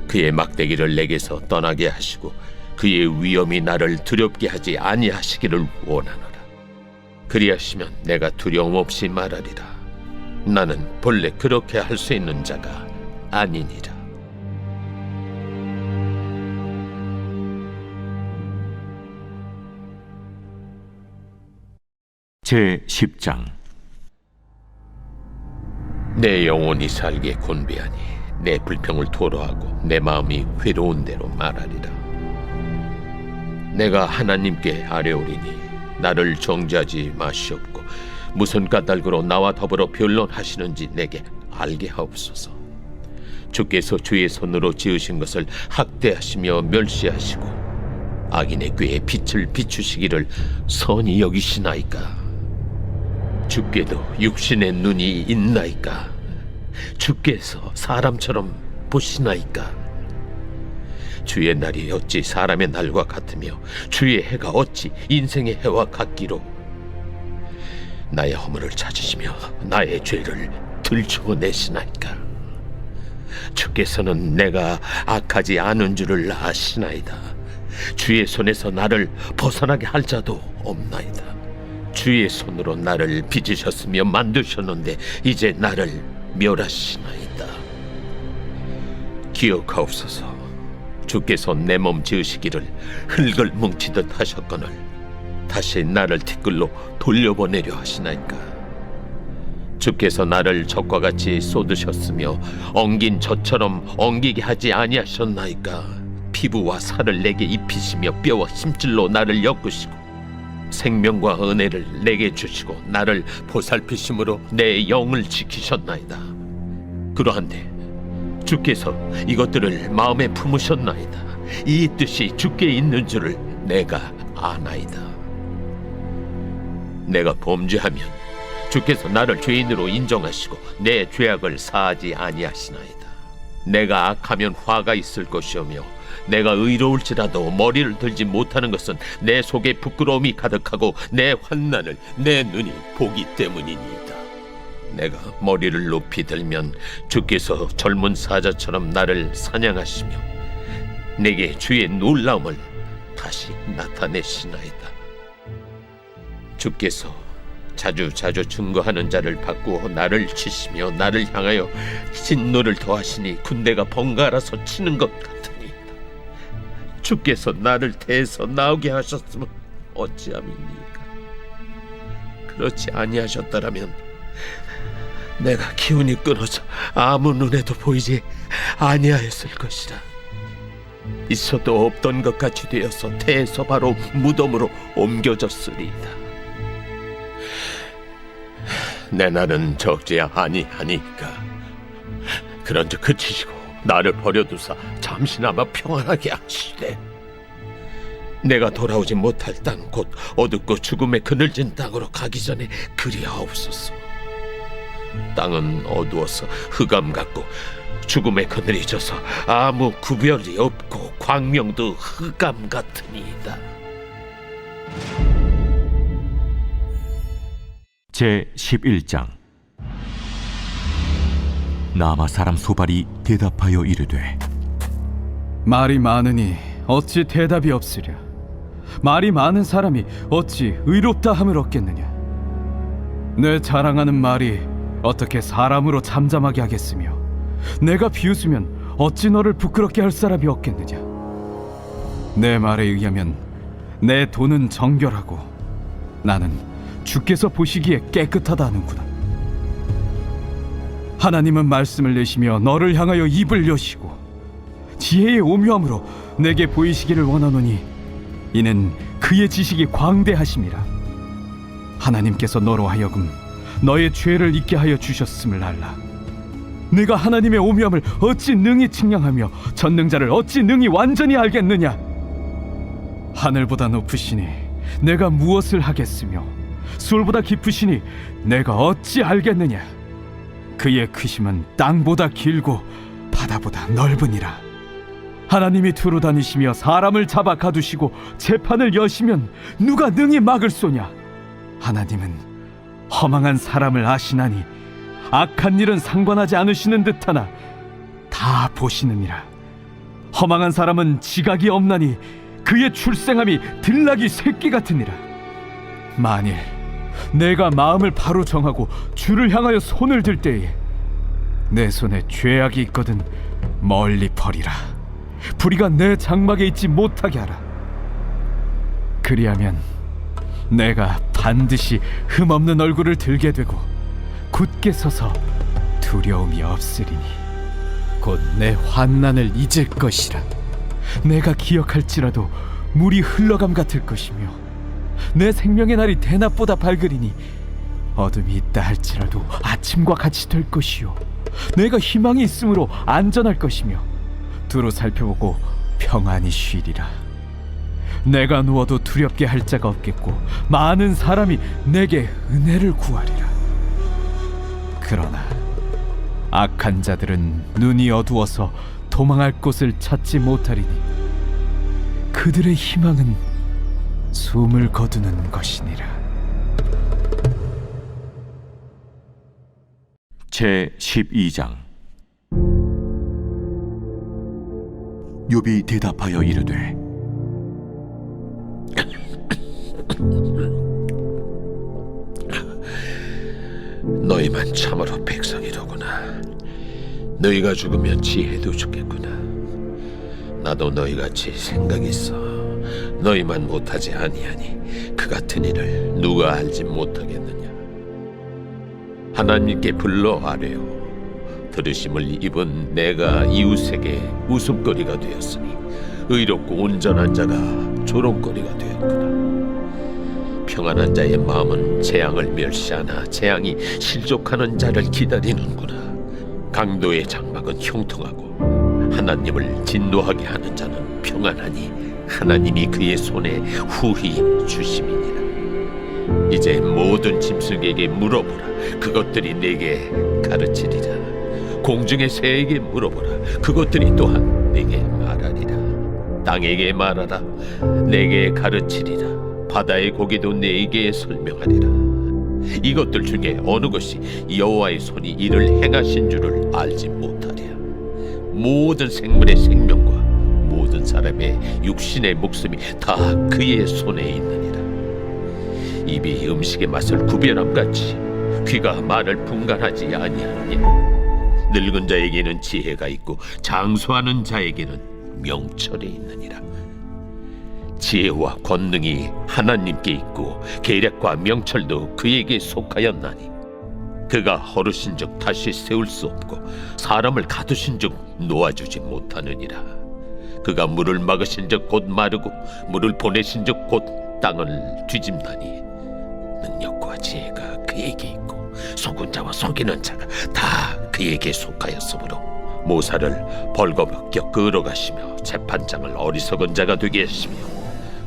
그의 막대기를 내게서 떠나게 하시고 그의 위엄이 나를 두렵게 하지 아니하시기를 원하노라. 그리하시면 내가 두려움 없이 말하리라. 나는 본래 그렇게 할 수 있는 자가 아니니라. 제10장. 내 영혼이 살게 곤배하니 내 불평을 토로하고 내 마음이 괴로운 대로 말하리라. 내가 하나님께 아뢰오리니 나를 정죄하지 마시옵고 무슨 까닭으로 나와 더불어 변론하시는지 내게 알게 하옵소서. 주께서 주의 손으로 지으신 것을 학대하시며 멸시하시고 악인의 꾀에 빛을 비추시기를 선히 여기시나이까. 주께도 육신의 눈이 있나이까. 주께서 사람처럼 보시나이까. 주의 날이 어찌 사람의 날과 같으며 주의 해가 어찌 인생의 해와 같기로. 나의 허물을 찾으시며 나의 죄를 들추어내시나이까. 주께서는 내가 악하지 않은 줄을 아시나이다. 주의 손에서 나를 벗어나게 할 자도 없나이다. 주의 손으로 나를 빚으셨으며 만드셨는데 이제 나를 멸하시나이다. 기억하옵소서. 주께서 내 몸 지으시기를 흙을 뭉치듯 하셨거늘 다시 나를 티끌로 돌려보내려 하시나이까. 주께서 나를 젖과 같이 쏟으셨으며 엉긴 젖처럼 엉기게 하지 아니하셨나이까. 피부와 살을 내게 입히시며 뼈와 힘줄로 나를 엮으시고 생명과 은혜를 내게 주시고 나를 보살피심으로 내 영을 지키셨나이다. 그러한데 주께서 이것들을 마음에 품으셨나이다. 이 뜻이 주께 있는 줄을 내가 아나이다. 내가 범죄하면 주께서 나를 죄인으로 인정하시고 내 죄악을 사하지 아니하시나이다. 내가 악하면 화가 있을 것이오며 내가 의로울지라도 머리를 들지 못하는 것은 내 속에 부끄러움이 가득하고 내 환난을 내 눈이 보기 때문이니이다. 내가 머리를 높이 들면 주께서 젊은 사자처럼 나를 사냥하시며 내게 주의 놀라움을 다시 나타내시나이다. 주께서 자주 증거하는 자를 바꾸어 나를 치시며 나를 향하여 진노를 더하시니 군대가 번갈아서 치는 것 같으니이다. 주께서 나를 대해서 나오게 하셨으면 어찌함이니까. 그렇지 아니하셨더라면 내가 기운이 끊어져 아무 눈에도 보이지 아니하였을 것이라. 있어도 없던 것 같이 되어서 태에서 바로 무덤으로 옮겨졌으리이다. 내 날은 적지 아니하니까 그런즉 그치시고 나를 버려두사 잠시나마 평안하게 하시되 내가 돌아오지 못할 땅 곧 어둡고 죽음에 그늘진 땅으로 가기 전에 그리하옵소서. 땅은 어두워서 흑암 같고 죽음의 그늘이 져서 아무 구별이 없고 광명도 흑암 같으니이다. 제11장. 나마 사람 소발이 대답하여 이르되 말이 많으니 어찌 대답이 없으랴. 말이 많은 사람이 어찌 의롭다 함을 얻겠느냐. 내 자랑하는 말이 어떻게 사람으로 잠잠하게 하겠으며 내가 비웃으면 어찌 너를 부끄럽게 할 사람이 없겠느냐. 내 말에 의하면 내 돈은 정결하고 나는 주께서 보시기에 깨끗하다 하는구나. 하나님은 말씀을 내시며 너를 향하여 입을 여시고 지혜의 오묘함으로 내게 보이시기를 원하노니 이는 그의 지식이 광대하심이라. 하나님께서 너로 하여금 너의 죄를 잊게 하여 주셨음을 알라. 내가 하나님의 오묘함을 어찌 능히 측량하며 전능자를 어찌 능히 완전히 알겠느냐. 하늘보다 높으시니 내가 무엇을 하겠으며 수월보다 깊으시니 내가 어찌 알겠느냐. 그의 크심은 땅보다 길고 바다보다 넓으니라. 하나님이 두루 다니시며 사람을 잡아 가두시고 재판을 여시면 누가 능히 막을 소냐. 하나님은 허망한 사람을 아시나니 악한 일은 상관하지 않으시는 듯하나 다 보시느니라. 허망한 사람은 지각이 없나니 그의 출생함이 들나귀 새끼 같으니라. 만일 내가 마음을 바로 정하고 주를 향하여 손을 들 때에 내 손에 죄악이 있거든 멀리 버리라. 불의가 내 장막에 있지 못하게 하라. 그리하면 내가 반드시 흠없는 얼굴을 들게 되고 굳게 서서 두려움이 없으리니 곧 내 환난을 잊을 것이라. 내가 기억할지라도 물이 흘러감 같을 것이며 내 생명의 날이 대낮보다 밝으리니 어둠이 있다 할지라도 아침과 같이 될 것이요 내가 희망이 있으므로 안전할 것이며 두루 살펴보고 평안히 쉬리라. 내가 누워도 두렵게 할 자가 없겠고 많은 사람이 내게 은혜를 구하리라. 그러나 악한 자들은 눈이 어두워서 도망할 곳을 찾지 못하리니 그들의 희망은 숨을 거두는 것이니라. 제 12장. 욥이 대답하여 이르되 너희만 참으로 백성이로구나. 너희가 죽으면 지혜도 죽겠구나. 나도 너희같이 생각이 있어. 너희만 못하지 아니하니 그 같은 일을 누가 알지 못하겠느냐. 하나님께 불러 아뢰어 들으심을 입은 내가 이웃에게 웃음거리가 되었으니 의롭고 온전한 자가 조롱거리가 되었구나. 평안한 자의 마음은 재앙을 멸시하나 재앙이 실족하는 자를 기다리는구나. 강도의 장막은 형통하고 하나님을 진노하게 하는 자는 평안하니 하나님이 그의 손에 후히 주심이니라. 이제 모든 짐승에게 물어보라. 그것들이 내게 가르치리라. 공중의 새에게 물어보라. 그것들이 또한 내게 말하리라. 땅에게 말하라. 내게 가르치리라. 바다의 고기도 내게 설명하리라. 이것들 중에 어느 것이 여호와의 손이 이를 행하신 줄을 알지 못하랴. 모든 생물의 생명과 모든 사람의 육신의 목숨이 다 그의 손에 있느니라. 입이 음식의 맛을 구별함같이 귀가 말을 분간하지 아니하느냐. 늙은 자에게는 지혜가 있고 장수하는 자에게는 명철이 있느니라. 지혜와 권능이 하나님께 있고 계략과 명철도 그에게 속하였나니 그가 허르신즉 다시 세울 수 없고 사람을 가두신즉 놓아주지 못하느니라. 그가 물을 막으신즉 곧 마르고 물을 보내신즉 곧 땅을 뒤집나니 능력과 지혜가 그에게 있고 속은 자와 속이는 자가 다 그에게 속하였으므로 모사를 벌거벗겨 끌어가시며 재판장을 어리석은 자가 되게 하시며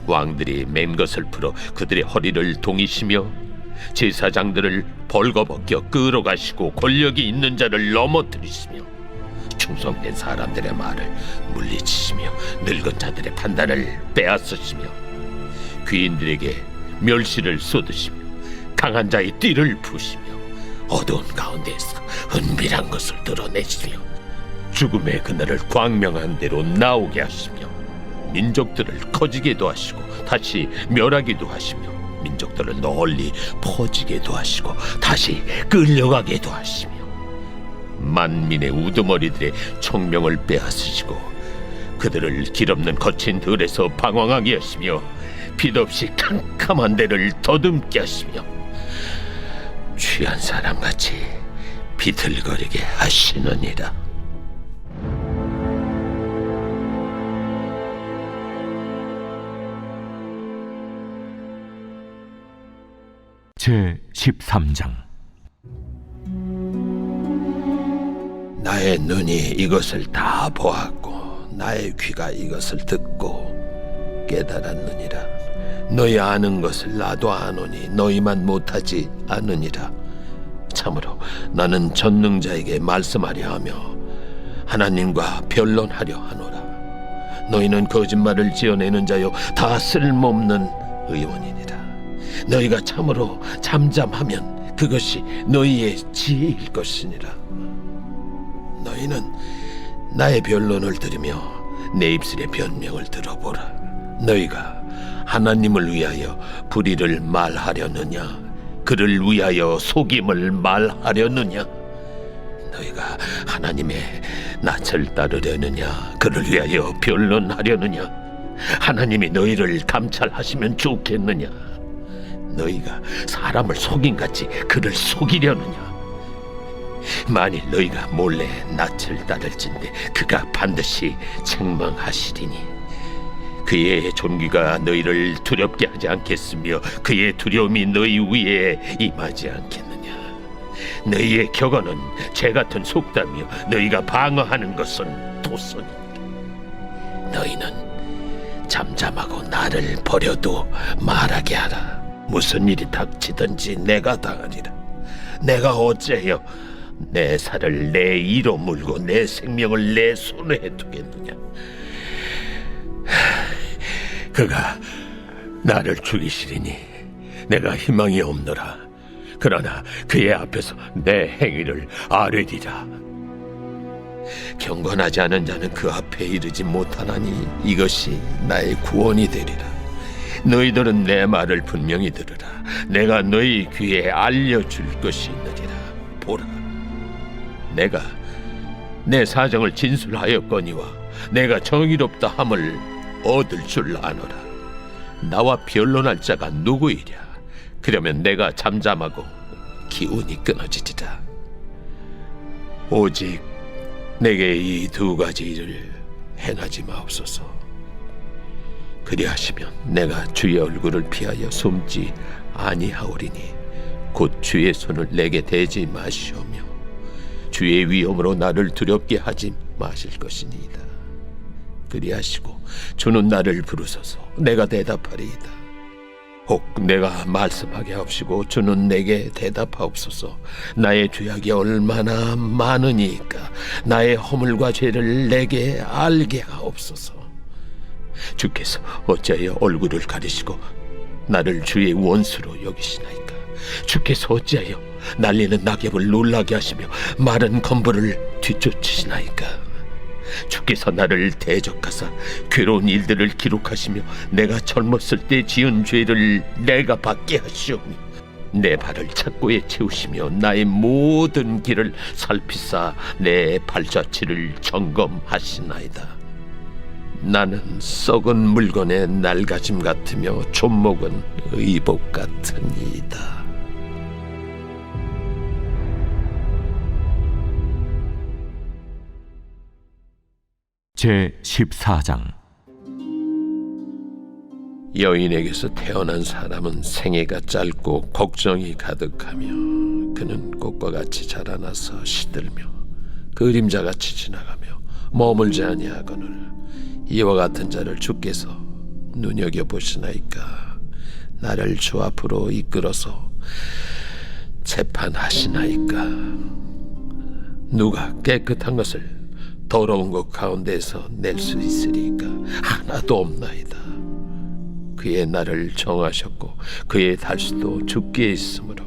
왕들이 맨 것을 풀어 그들의 허리를 동이시며 제사장들을 벌거벗겨 끌어가시고 권력이 있는 자를 넘어뜨리시며 충성된 사람들의 말을 물리치시며 늙은 자들의 판단을 빼앗으시며 귀인들에게 멸시를 쏟으시며 강한 자의 띠를 부시며 어두운 가운데에서 은밀한 것을 드러내시며 죽음의 그날을 광명한 대로 나오게 하시며 민족들을 커지게도 하시고 다시 멸하기도 하시며 민족들을 널리 퍼지게도 하시고 다시 끌려가게도 하시며 만민의 우두머리들의 총명을 빼앗으시고 그들을 길없는 거친 들에서 방황하게 하시며 빛없이 캄캄한 데를 더듬게 하시며 취한 사람같이 비틀거리게 하시느니라. 제 13장. 나의 눈이 이것을 다 보았고 나의 귀가 이것을 듣고 깨달았느니라. 너희 아는 것을 나도 아노니 너희만 못하지 않으니라. 참으로 나는 전능자에게 말씀하려 하며 하나님과 변론하려 하노라. 너희는 거짓말을 지어내는 자요 다 쓸모없는 의원이니라. 너희가 참으로 잠잠하면 그것이 너희의 지혜일 것이니라. 너희는 나의 변론을 들으며 내 입술의 변명을 들어보라. 너희가 하나님을 위하여 불의를 말하려느냐 그를 위하여 속임을 말하려느냐? 너희가 하나님의 낯을 따르려느냐 그를 위하여 변론하려느냐? 하나님이 너희를 감찰하시면 좋겠느냐? 너희가 사람을 속임같이 그를 속이려느냐? 만일 너희가 몰래 낯을 따를진대 그가 반드시 책망하시리니 그의 존귀가 너희를 두렵게 하지 않겠으며 그의 두려움이 너희 위에 임하지 않겠느냐? 너희의 격언은 죄같은 속담이요 너희가 방어하는 것은 도선이니라. 너희는 잠잠하고 나를 버려도 말하게 하라. 무슨 일이 닥치든지 내가 당하리라. 내가 어째여 내 살을 내 이로 물고 내 생명을 내 손에 두겠느냐? 그가 나를 죽이시리니 내가 희망이 없노라. 그러나 그의 앞에서 내 행위를 아뢰리라. 경건하지 않은 자는 그 앞에 이르지 못하나니 이것이 나의 구원이 되리라. 너희들은 내 말을 분명히 들으라. 내가 너희 귀에 알려줄 것이 있느니라. 보라, 내가 내 사정을 진술하였거니와 내가 정의롭다 함을 얻을 줄 아노라. 나와 변론할 자가 누구이랴? 그러면 내가 잠잠하고 기운이 끊어지리라. 오직 내게 이 두 가지 일을 행하지 마옵소서. 그리하시면 내가 주의 얼굴을 피하여 숨지 아니하오리니 곧 주의 손을 내게 대지 마시오며 주의 위엄으로 나를 두렵게 하지 마실 것이니이다. 그리하시고 주는 나를 부르소서. 내가 대답하리이다. 혹 내가 말씀하게 하옵시고 주는 내게 대답하옵소서. 나의 죄악이 얼마나 많으니까 나의 허물과 죄를 내게 알게 하옵소서. 주께서 어찌하여 얼굴을 가리시고 나를 주의 원수로 여기시나이까? 주께서 어찌하여 날리는 낙엽을 놀라게 하시며 마른 건물을 뒤쫓으시나이까? 주께서 나를 대적하사 괴로운 일들을 기록하시며 내가 젊었을 때 지은 죄를 내가 받게 하시오며 내 발을 착고에 채우시며 나의 모든 길을 살피사 내 발자취를 점검하시나이다. 나는 썩은 물건의 낡아짐 같으며 존목은 의복 같으니이다. 제 14장. 여인에게서 태어난 사람은 생애가 짧고 걱정이 가득하며 그는 꽃과 같이 자라나서 시들며 그림자같이 지나가며 머물지 아니하거늘 이와 같은 자를 주께서 눈여겨보시나이까? 나를 주 앞으로 이끌어서 재판하시나이까? 누가 깨끗한 것을 더러운 것 가운데서 낼 수 있으리까? 하나도 없나이다. 그의 날을 정하셨고 그의 달수도 주께 있으므로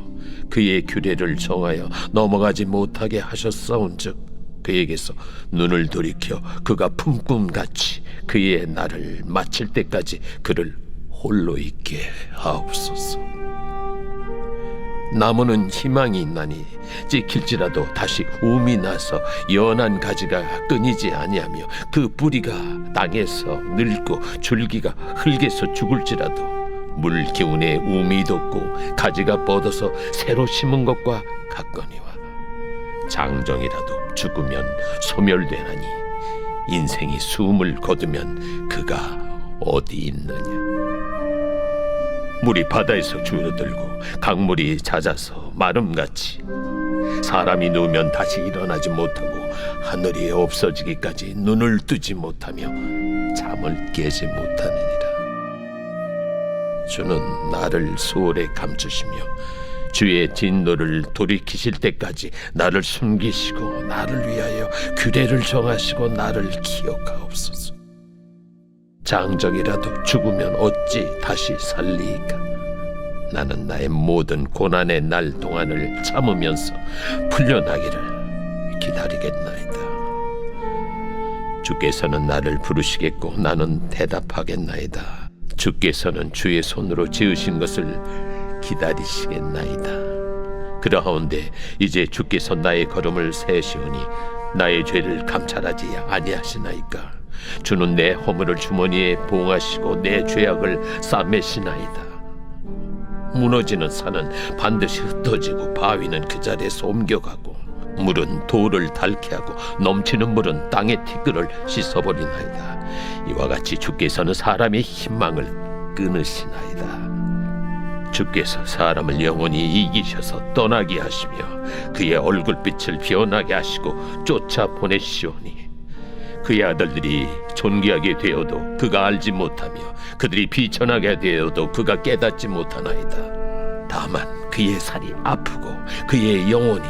그의 규례를 정하여 넘어가지 못하게 하셨사온즉 그에게서 눈을 돌이켜 그가 품꿈같이 그의 날을 마칠 때까지 그를 홀로 있게 하옵소서. 나무는 희망이 있나니 찍힐지라도 다시 움이 나서 연한 가지가 끊이지 아니하며 그 뿌리가 땅에서 늙고 줄기가 흙에서 죽을지라도 물 기운에 움이 돋고 가지가 뻗어서 새로 심은 것과 같거니와 장정이라도 죽으면 소멸되나니 인생이 숨을 거두면 그가 어디 있느냐. 물이 바다에서 줄어들고 강물이 잦아서 마름같이 사람이 누우면 다시 일어나지 못하고 하늘이 없어지기까지 눈을 뜨지 못하며 잠을 깨지 못하느니라. 주는 나를 소홀에 감추시며 주의 진노를 돌이키실 때까지 나를 숨기시고 나를 위하여 규례를 정하시고 나를 기억하옵소서. 장정이라도 죽으면 어찌 다시 살리이까. 나는 나의 모든 고난의 날 동안을 참으면서 풀려나기를 기다리겠나이다. 주께서는 나를 부르시겠고 나는 대답하겠나이다. 주께서는 주의 손으로 지으신 것을 기다리시겠나이다. 그러하온데 이제 주께서 나의 걸음을 세시오니 나의 죄를 감찰하지 아니하시나이까. 주는 내 허물을 주머니에 봉하시고 내 죄악을 싸매시나이다. 무너지는 산은 반드시 흩어지고 바위는 그 자리에서 옮겨가고 물은 돌을 닳게 하고 넘치는 물은 땅의 티끌을 씻어버리나이다. 이와 같이 주께서는 사람의 희망을 끊으시나이다. 주께서 사람을 영원히 이기셔서 떠나게 하시며 그의 얼굴빛을 변하게 하시고 쫓아보내시오니 그의 아들들이 존귀하게 되어도 그가 알지 못하며 그들이 비천하게 되어도 그가 깨닫지 못하나이다. 다만 그의 살이 아프고 그의 영혼이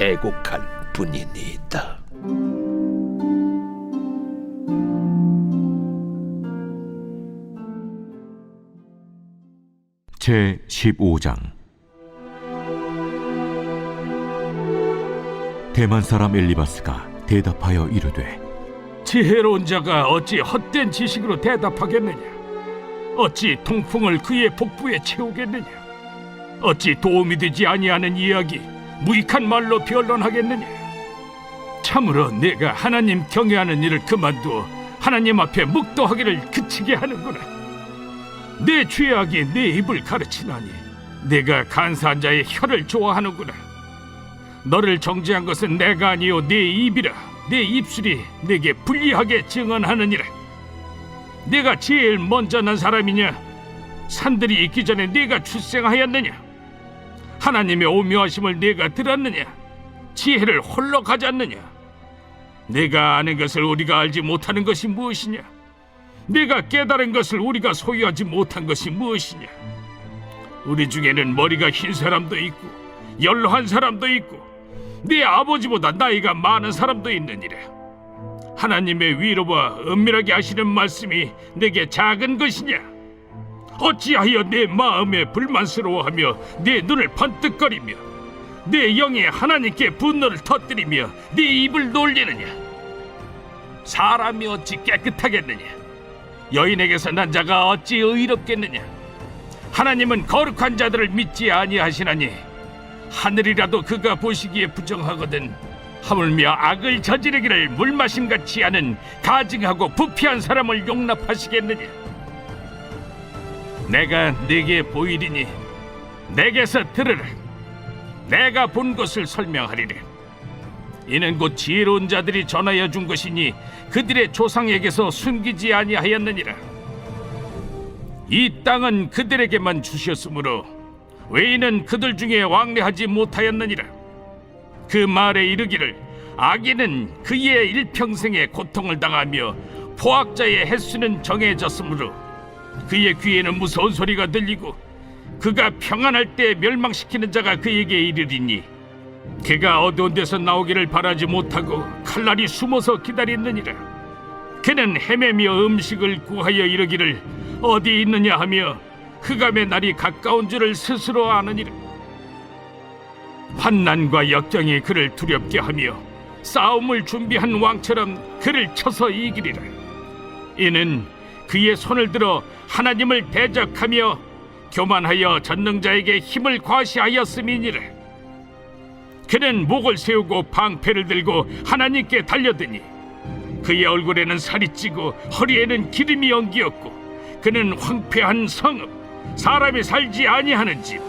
애곡할 뿐이니이다. 제15장. 대만 사람 엘리바스가 대답하여 이르되 지혜로운 자가 어찌 헛된 지식으로 대답하겠느냐? 어찌 통풍을 그의 복부에 채우겠느냐? 어찌 도움이 되지 아니하는 이야기 무익한 말로 변론하겠느냐? 참으로 내가 하나님 경외하는 일을 그만두어 하나님 앞에 묵도하기를 그치게 하는구나. 내 죄악이 내 입을 가르치나니 내가 간사한 자의 혀를 좋아하는구나. 너를 정죄한 것은 내가 아니요 내 입이라. 내 입술이 내게 불리하게 증언하느니라. 내가 제일 먼저 난 사람이냐? 산들이 있기 전에 내가 출생하였느냐? 하나님의 오묘하심을 내가 들었느냐? 지혜를 홀로 가졌느냐? 내가 아는 것을 우리가 알지 못하는 것이 무엇이냐? 내가 깨달은 것을 우리가 소유하지 못한 것이 무엇이냐? 우리 중에는 머리가 흰 사람도 있고 연로한 사람도 있고 네 아버지보다 나이가 많은 사람도 있느니라. 하나님의 위로와 은밀하게 하시는 말씀이 내게 작은 것이냐? 어찌하여 내 마음에 불만스러워하며 내 눈을 번뜩거리며 내 영에 하나님께 분노를 터뜨리며 네 입을 놀리느냐? 사람이 어찌 깨끗하겠느냐? 여인에게서 난 자가 어찌 의롭겠느냐? 하나님은 거룩한 자들을 믿지 아니하시나니 하늘이라도 그가 보시기에 부정하거든 하물며 악을 저지르기를 물마심같이 하는 가증하고 부패한 사람을 용납하시겠느냐? 내가 네게 보이리니 내게서 들으라. 내가 본 것을 설명하리라. 이는 곧 지혜로운 자들이 전하여 준 것이니 그들의 조상에게서 숨기지 아니하였느니라. 이 땅은 그들에게만 주셨으므로 외인은 그들 중에 왕래하지 못하였느니라. 그 말에 이르기를 악인은 그의 일평생에 고통을 당하며 포악자의 횟수는 정해졌으므로 그의 귀에는 무서운 소리가 들리고 그가 평안할 때 멸망시키는 자가 그에게 이르리니 그가 어두운 데서 나오기를 바라지 못하고 칼날이 숨어서 기다렸느니라. 그는 헤매며 음식을 구하여 이르기를 어디 있느냐 하며 흑암의 날이 가까운 줄을 스스로 아느니라. 환난과 역경이 그를 두렵게 하며 싸움을 준비한 왕처럼 그를 쳐서 이기리라. 이는 그의 손을 들어 하나님을 대적하며 교만하여 전능자에게 힘을 과시하였음이니라. 그는 목을 세우고 방패를 들고 하나님께 달려드니 그의 얼굴에는 살이 찌고 허리에는 기름이 엉기었고 그는 황폐한 성읍, 사람이 살지 아니하는 집,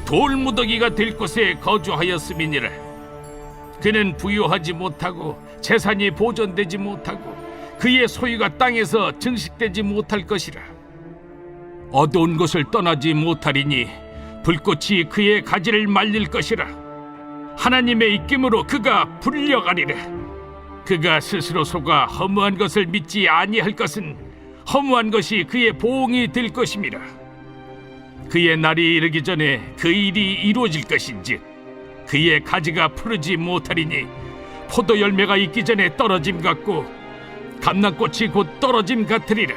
돌무더기가 될 곳에 거주하였음이니라. 그는 부유하지 못하고 재산이 보존되지 못하고 그의 소유가 땅에서 증식되지 못할 것이라. 어두운 곳을 떠나지 못하리니 불꽃이 그의 가지를 말릴 것이라. 하나님의 입김으로 그가 불려가리라. 그가 스스로 속아 허무한 것을 믿지 아니할 것은 허무한 것이 그의 보응이 될 것임이라. 그의 날이 이르기 전에 그 일이 이루어질 것인즉 그의 가지가 푸르지 못하리니 포도 열매가 있기 전에 떨어짐 같고 감람꽃이 곧 떨어짐 같으리라.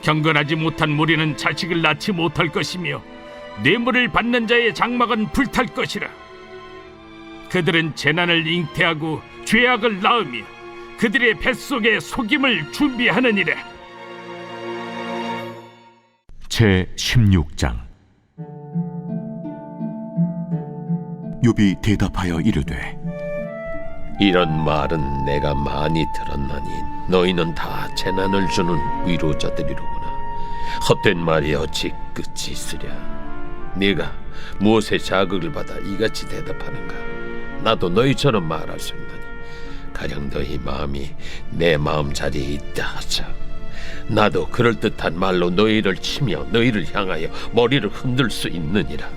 경건하지 못한 무리는 자식을 낳지 못할 것이며 뇌물을 받는 자의 장막은 불탈 것이라. 그들은 재난을 잉태하고 죄악을 낳으며 그들의 뱃속에 속임을 준비하느니라. 제 16장. 욥이 대답하여 이르되 이런 말은 내가 많이 들었나니 너희는 다 재난을 주는 위로자들이로구나. 헛된 말이 어찌 끝이 있으랴. 네가 무엇에 자극을 받아 이같이 대답하는가? 나도 너희처럼 말할 수 있나니 가령 너희 마음이 내 마음 자리에 있다 하자. 나도 그럴듯한 말로 너희를 치며 너희를 향하여 머리를 흔들 수 있느니라.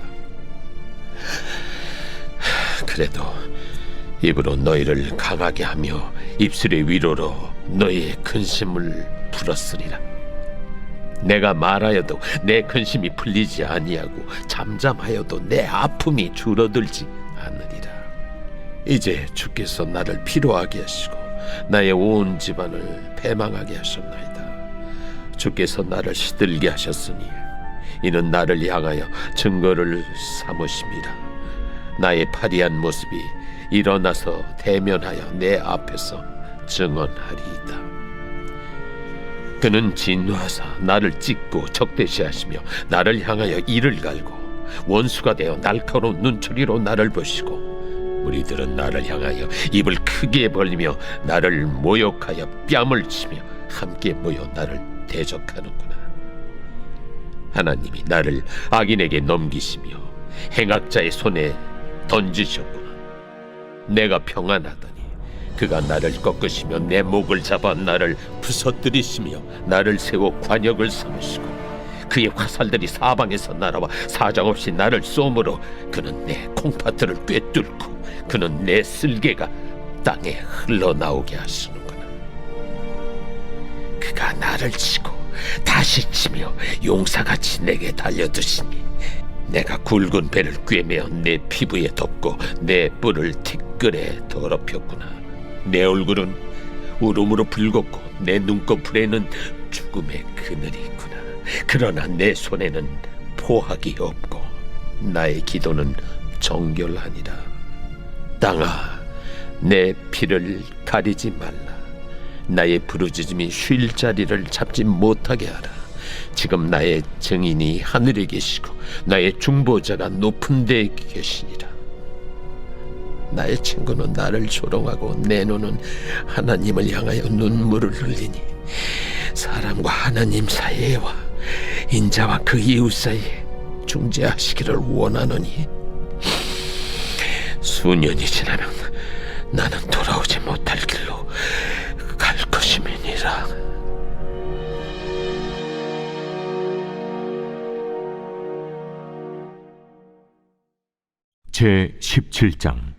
그래도 입으로 너희를 강하게 하며 입술의 위로로 너희의 근심을 풀었으리라. 내가 말하여도 내 근심이 풀리지 아니하고 잠잠하여도 내 아픔이 줄어들지 않으리라. 이제 주께서 나를 피로하게 하시고 나의 온 집안을 패망하게 하셨나이다. 주께서 나를 시들게 하셨으니 이는 나를 향하여 증거를 삼으심이라. 나의 파리한 모습이 일어나서 대면하여 내 앞에서 증언하리이다. 그는 진노하사 나를 찢고 적대시하시며 나를 향하여 이를 갈고 원수가 되어 날카로운 눈초리로 나를 보시고 무리들은 나를 향하여 입을 크게 벌리며 나를 모욕하여 뺨을 치며 함께 모여 나를 대적하는구나. 하나님이 나를 악인에게 넘기시며 행악자의 손에 던지셨구나. 내가 평안하더니 그가 나를 꺾으시며 내 목을 잡아 나를 부서뜨리시며 나를 세워 관역을 삼으시고 그의 화살들이 사방에서 날아와 사정없이 나를 쏘므로 그는 내 콩팥들을 꿰뚫고 그는 내 쓸개가 땅에 흘러나오게 하시는구나. 그가 나를 치고 다시 치며 용사같이 내게 달려드시니 내가 굵은 배를 꿰매어 내 피부에 덮고 내 뿔을 티끌에 더럽혔구나. 내 얼굴은 울음으로 붉었고 내 눈꺼풀에는 죽음의 그늘이 있구나. 그러나 내 손에는 포악이 없고 나의 기도는 정결하니라. 땅아, 내 피를 가리지 말라. 나의 부르짖음이 쉴 자리를 잡지 못하게 하라. 지금 나의 증인이 하늘에 계시고 나의 중보자가 높은 데 계시니라. 나의 친구는 나를 조롱하고 내 눈은 하나님을 향하여 눈물을 흘리니 사람과 하나님 사이에와 인자와 그 이웃 사이에 중재하시기를 원하노니 수년이 지나면 나는 돌아오지 못할 길로 갈 것임이니라. 제 17장.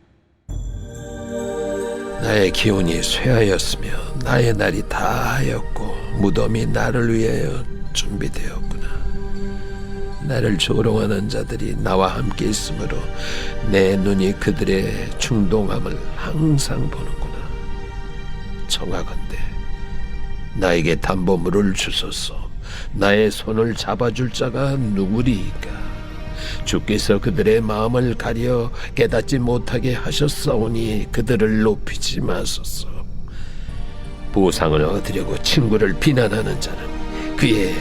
나의 기운이 쇠하였으며 나의 날이 다하였고 무덤이 나를 위하여 준비되었구나. 나를 조롱하는 자들이 나와 함께 있으므로 내 눈이 그들의 충동함을 항상 보는구나. 청하건대 나에게 담보물을 주소서. 나의 손을 잡아줄 자가 누구리이까? 주께서 그들의 마음을 가려 깨닫지 못하게 하셨사오니 그들을 높이지 마소서. 보상을 얻으려고 친구를 비난하는 자는 그의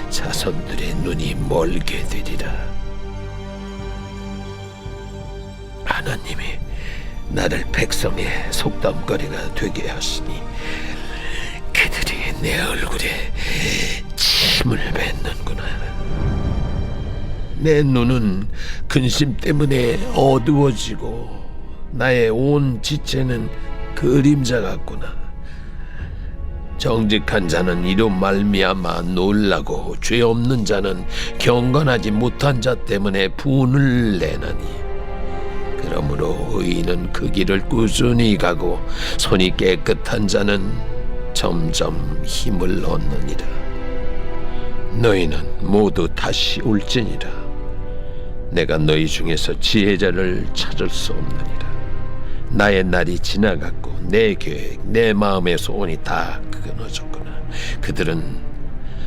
자손들의 눈이 멀게 되리라. 하나님이 나를 백성의 속담거리가 되게 하시니 그들이 내 얼굴에 침을 뱉는구나. 내 눈은 근심 때문에 어두워지고 나의 온 지체는 그림자 같구나. 정직한 자는 이로 말미암아 놀라고 죄 없는 자는 경건하지 못한 자 때문에 분을 내나니 그러므로 의인은 그 길을 꾸준히 가고 손이 깨끗한 자는 점점 힘을 얻느니라. 너희는 모두 다시 올지니라. 내가 너희 중에서 지혜자를 찾을 수 없느니라. 나의 날이 지나갔고 내 계획, 내 마음의 소원이 다 끊어졌구나. 그들은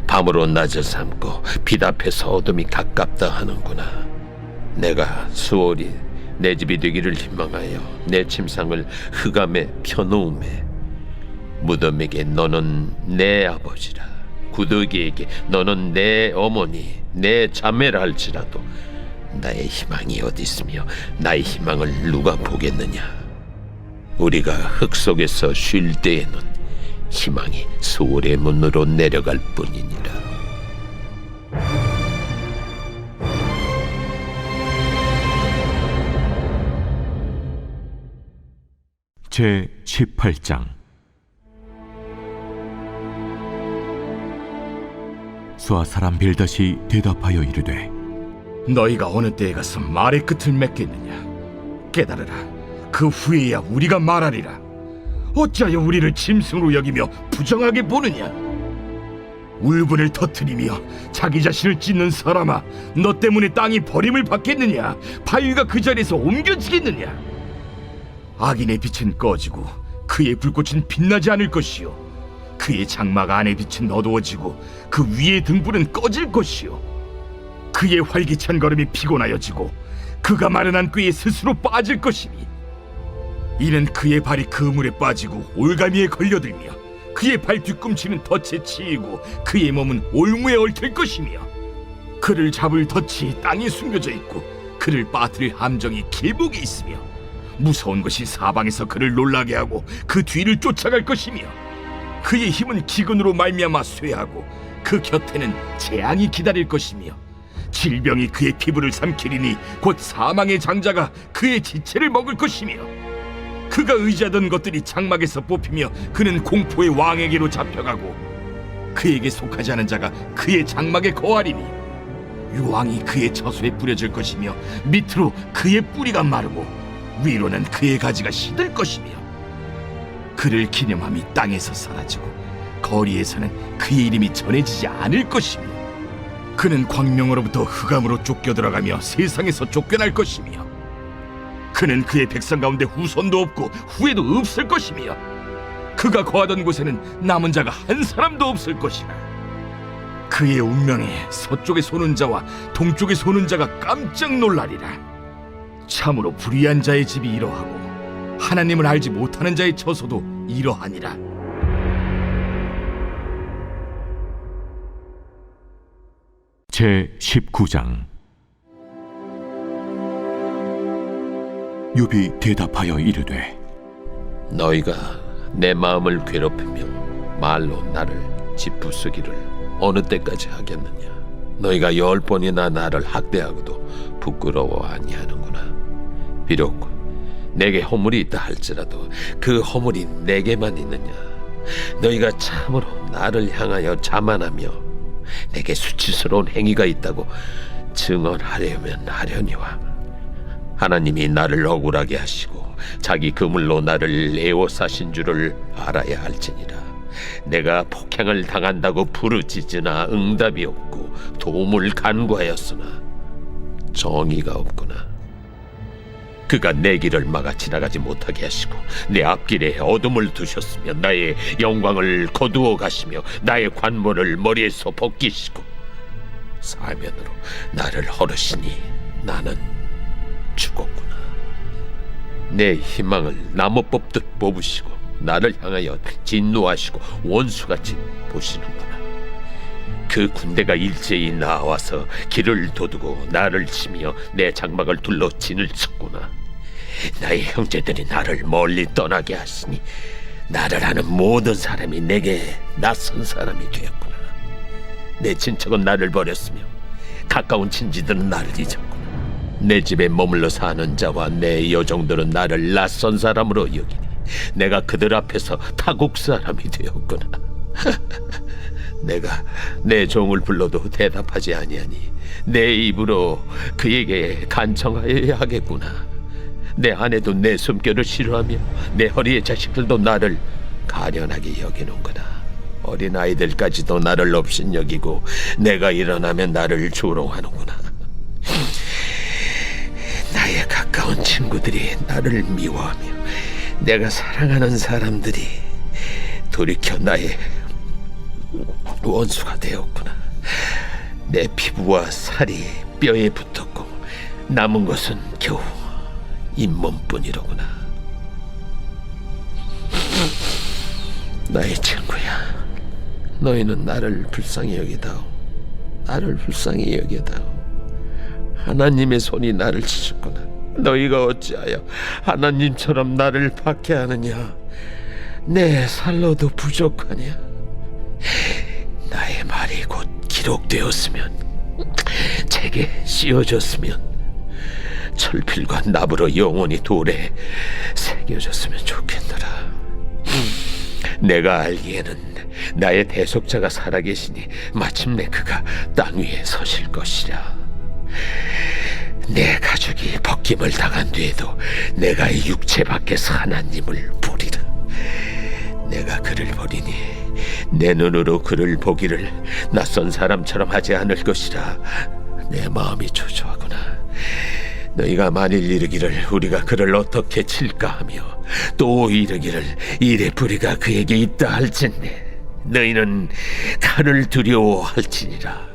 밤으로 낮을 삼고 빛 앞에서 어둠이 가깝다 하는구나. 내가 수월이 내 집이 되기를 희망하여 내 침상을 흑암에 펴놓음에 무덤에게 너는 내 아버지라 구더기에게 너는 내 어머니 내 자매라 할지라도 나의 희망이 어디 있으며 나의 희망을 누가 보겠느냐. 우리가 흙 속에서 쉴 때에는 희망이 수월의 문으로 내려갈 뿐이니라. 제 18장. 수아 사람 빌닷이 대답하여 이르되 너희가 어느 때에 가서 말의 끝을 맺겠느냐. 깨달으라. 그 후에야 우리가 말하리라. 어찌하여 우리를 짐승으로 여기며 부정하게 보느냐. 울분을 터뜨리며 자기 자신을 찢는 사람아, 너 때문에 땅이 버림을 받겠느냐. 바위가 그 자리에서 옮겨지겠느냐. 악인의 빛은 꺼지고 그의 불꽃은 빛나지 않을 것이요 그의 장막 안의 빛은 어두워지고 그 위의 등불은 꺼질 것이요 그의 활기찬 걸음이 피곤하여지고 그가 마련한 꾀에 스스로 빠질 것이니 이는 그의 발이 그물에 빠지고 올가미에 걸려들며 그의 발 뒤꿈치는 덫에 치이고 그의 몸은 올무에 얽힐 것이며 그를 잡을 덫이 땅에 숨겨져 있고 그를 빠뜨릴 함정이 길목에 있으며 무서운 것이 사방에서 그를 놀라게 하고 그 뒤를 쫓아갈 것이며 그의 힘은 기근으로 말미암아 쇠하고 그 곁에는 재앙이 기다릴 것이며 질병이 그의 피부를 삼키리니 곧 사망의 장자가 그의 지체를 먹을 것이며 그가 의지하던 것들이 장막에서 뽑히며 그는 공포의 왕에게로 잡혀가고 그에게 속하지 않은 자가 그의 장막에 거하리니 유황이 그의 처소에 뿌려질 것이며 밑으로 그의 뿌리가 마르고 위로는 그의 가지가 시들 것이며 그를 기념함이 땅에서 사라지고 거리에서는 그의 이름이 전해지지 않을 것이며 그는 광명으로부터 흑암으로 쫓겨 들어가며 세상에서 쫓겨날 것이며 그는 그의 백성 가운데 후손도 없고 후에도 없을 것이며 그가 거하던 곳에는 남은 자가 한 사람도 없을 것이라. 그의 운명에 서쪽에 소는 자와 동쪽에 소는 자가 깜짝 놀라리라. 참으로 불의한 자의 집이 이러하고 하나님을 알지 못하는 자의 처소도 이러하니라. 제 19장. 욥이 대답하여 이르되 너희가 내 마음을 괴롭히며 말로 나를 짓부수기를 어느 때까지 하겠느냐. 너희가 10번이나 나를 학대하고도 부끄러워 아니하는구나. 비록 내게 허물이 있다 할지라도 그 허물이 내게만 있느냐. 너희가 참으로 나를 향하여 자만하며 내게 수치스러운 행위가 있다고 증언하려면 하려니와 하나님이 나를 억울하게 하시고 자기 그물로 나를 애워싸신 줄을 알아야 할지니라. 내가 폭행을 당한다고 부르짖으나 응답이 없고 도움을 간구하였으나 정의가 없구나. 그가 내 길을 막아 지나가지 못하게 하시고 내 앞길에 어둠을 두셨으며 나의 영광을 거두어 가시며 나의 관모를 머리에서 벗기시고 사면으로 나를 허르시니 나는 죽었구나. 내 희망을 나무 뽑듯 뽑으시고 나를 향하여 진노하시고 원수같이 보시는구나. 그 군대가 일제히 나와서 길을 도두고 나를 치며 내 장막을 둘러 진을 쳤구나. 나의 형제들이 나를 멀리 떠나게 하시니 나를 아는 모든 사람이 내게 낯선 사람이 되었구나. 내 친척은 나를 버렸으며 가까운 친지들은 나를 잊었구나. 내 집에 머물러 사는 자와 내 여종들은 나를 낯선 사람으로 여기니 내가 그들 앞에서 타국 사람이 되었구나. 내가 내 종을 불러도 대답하지 아니하니 내 입으로 그에게 간청하여야 하겠구나. 내 아내도 내 숨결을 싫어하며 내 허리의 자식들도 나를 가련하게 여기는구나. 어린아이들까지도 나를 업신여기고 내가 일어나면 나를 조롱하는구나. 나의 가까운 친구들이 나를 미워하며 내가 사랑하는 사람들이 돌이켜 나의 원수가 되었구나. 내 피부와 살이 뼈에 붙었고 남은 것은 겨우 잇몸뿐이로구나. 나의 친구야, 너희는 나를 불쌍히 여기다오. 나를 불쌍히 여기다오. 하나님의 손이 나를 치셨구나. 너희가 어찌하여 하나님처럼 나를 박해하느냐? 내 살로도 부족하냐? 나의 말이 곧 기록되었으면, 책에 씌워졌으면, 철필과 납으로 영원히 돌에 새겨졌으면 좋겠노라. 내가 알기에는 나의 대속자가 살아계시니 마침내 그가 땅 위에 서실 것이라. 내 가족이 벗김을 당한 뒤에도 내가 이 육체 밖에서 하나님을 보리라. 내가 그를 보리니 내 눈으로 그를 보기를 낯선 사람처럼 하지 않을 것이라. 내 마음이 초조하구나. 너희가 만일 이르기를 우리가 그를 어떻게 칠까 하며 또 이르기를 이래 뿌리가 그에게 있다 할진대 너희는 칼을 두려워할지니라.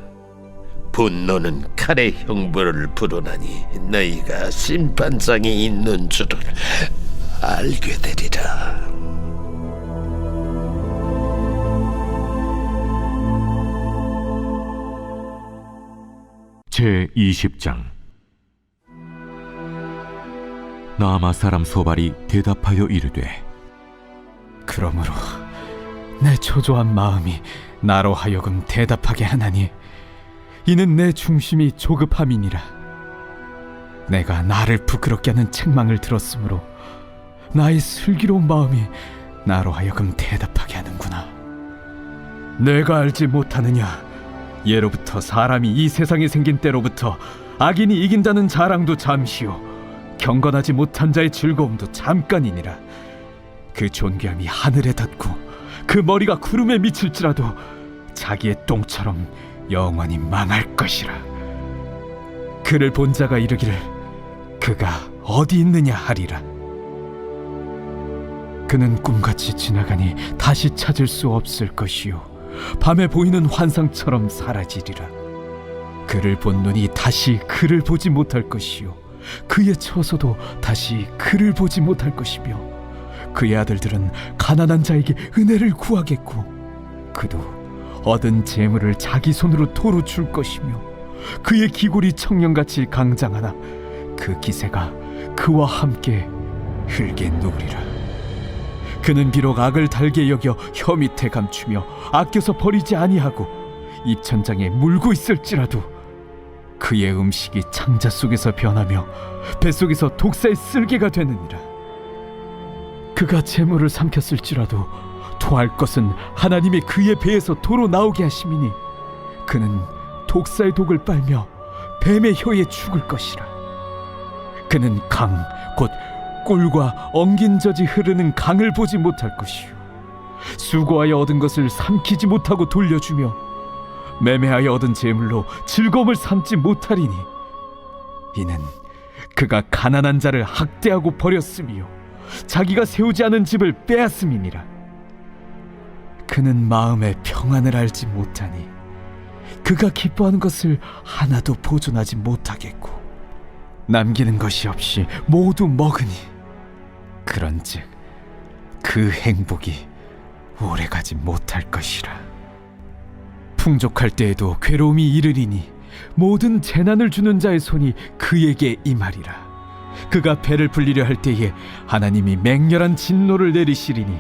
분노는 칼의 형벌을 부르나니 너희가 심판장이 있는 줄을 알게 되리라. 제20장. 나아마 사람 소발이 대답하여 이르되, 그러므로 내 초조한 마음이 나로 하여금 대답하게 하나니 이는 내 중심이 조급함이니라. 내가 나를 부끄럽게 하는 책망을 들었으므로 나의 슬기로운 마음이 나로 하여금 대답하게 하는구나. 내가 알지 못하느냐? 예로부터 사람이 이 세상에 생긴 때로부터 악인이 이긴다는 자랑도 잠시요 경건하지 못한 자의 즐거움도 잠깐이니라. 그 존귀함이 하늘에 닿고 그 머리가 구름에 미칠지라도 자기의 똥처럼 영원히 망할 것이라. 그를 본 자가 이르기를 그가 어디 있느냐 하리라. 그는 꿈같이 지나가니 다시 찾을 수 없을 것이요 밤에 보이는 환상처럼 사라지리라. 그를 본 눈이 다시 그를 보지 못할 것이요 그의 처소도 다시 그를 보지 못할 것이며 그의 아들들은 가난한 자에게 은혜를 구하겠고 그도 얻은 재물을 자기 손으로 도로 줄 것이며 그의 기골이 청년같이 강장하나 그 기세가 그와 함께 흙에 누우리라. 그는 비록 악을 달게 여겨 혀 밑에 감추며 아껴서 버리지 아니하고 입천장에 물고 있을지라도 그의 음식이 창자 속에서 변하며 뱃속에서 독사의 쓸개가 되느니라. 그가 재물을 삼켰을지라도 토할 것은 하나님이 그의 배에서 도로 나오게 하심이니 그는 독사의 독을 빨며 뱀의 혀에 죽을 것이라. 그는 강 곧 꿀과 엉긴 젖이 흐르는 강을 보지 못할 것이요 수고하여 얻은 것을 삼키지 못하고 돌려주며 매매하여 얻은 재물로 즐거움을 삼지 못하리니 이는 그가 가난한 자를 학대하고 버렸으며 자기가 세우지 않은 집을 빼앗음이니라. 그는 마음의 평안을 알지 못하니 그가 기뻐하는 것을 하나도 보존하지 못하겠고 남기는 것이 없이 모두 먹으니 그런즉 그 행복이 오래가지 못할 것이라. 풍족할 때에도 괴로움이 이르리니 모든 재난을 주는 자의 손이 그에게 임하리라. 그가 배를 불리려 할 때에 하나님이 맹렬한 진노를 내리시리니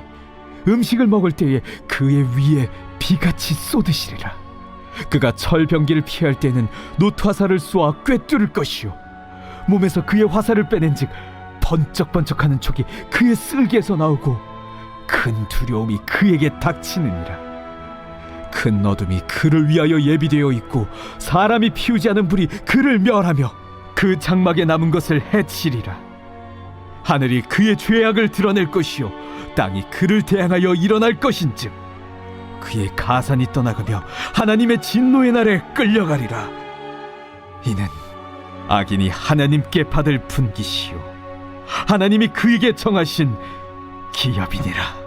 음식을 먹을 때에 그의 위에 비같이 쏟으시리라. 그가 철병기를 피할 때는 놋화살을 쏘아 꿰뚫을 것이요 몸에서 그의 화살을 빼낸즉 번쩍번쩍하는 촉이 그의 쓸개에서 나오고 큰 두려움이 그에게 닥치느니라. 큰 어둠이 그를 위하여 예비되어 있고 사람이 피우지 않은 불이 그를 멸하며 그 장막에 남은 것을 해치리라. 하늘이 그의 죄악을 드러낼 것이요 땅이 그를 대항하여 일어날 것인즉 그의 가산이 떠나가며 하나님의 진노의 날에 끌려가리라. 이는 악인이 하나님께 받을 분깃이요 하나님이 그에게 정하신 기업이니라.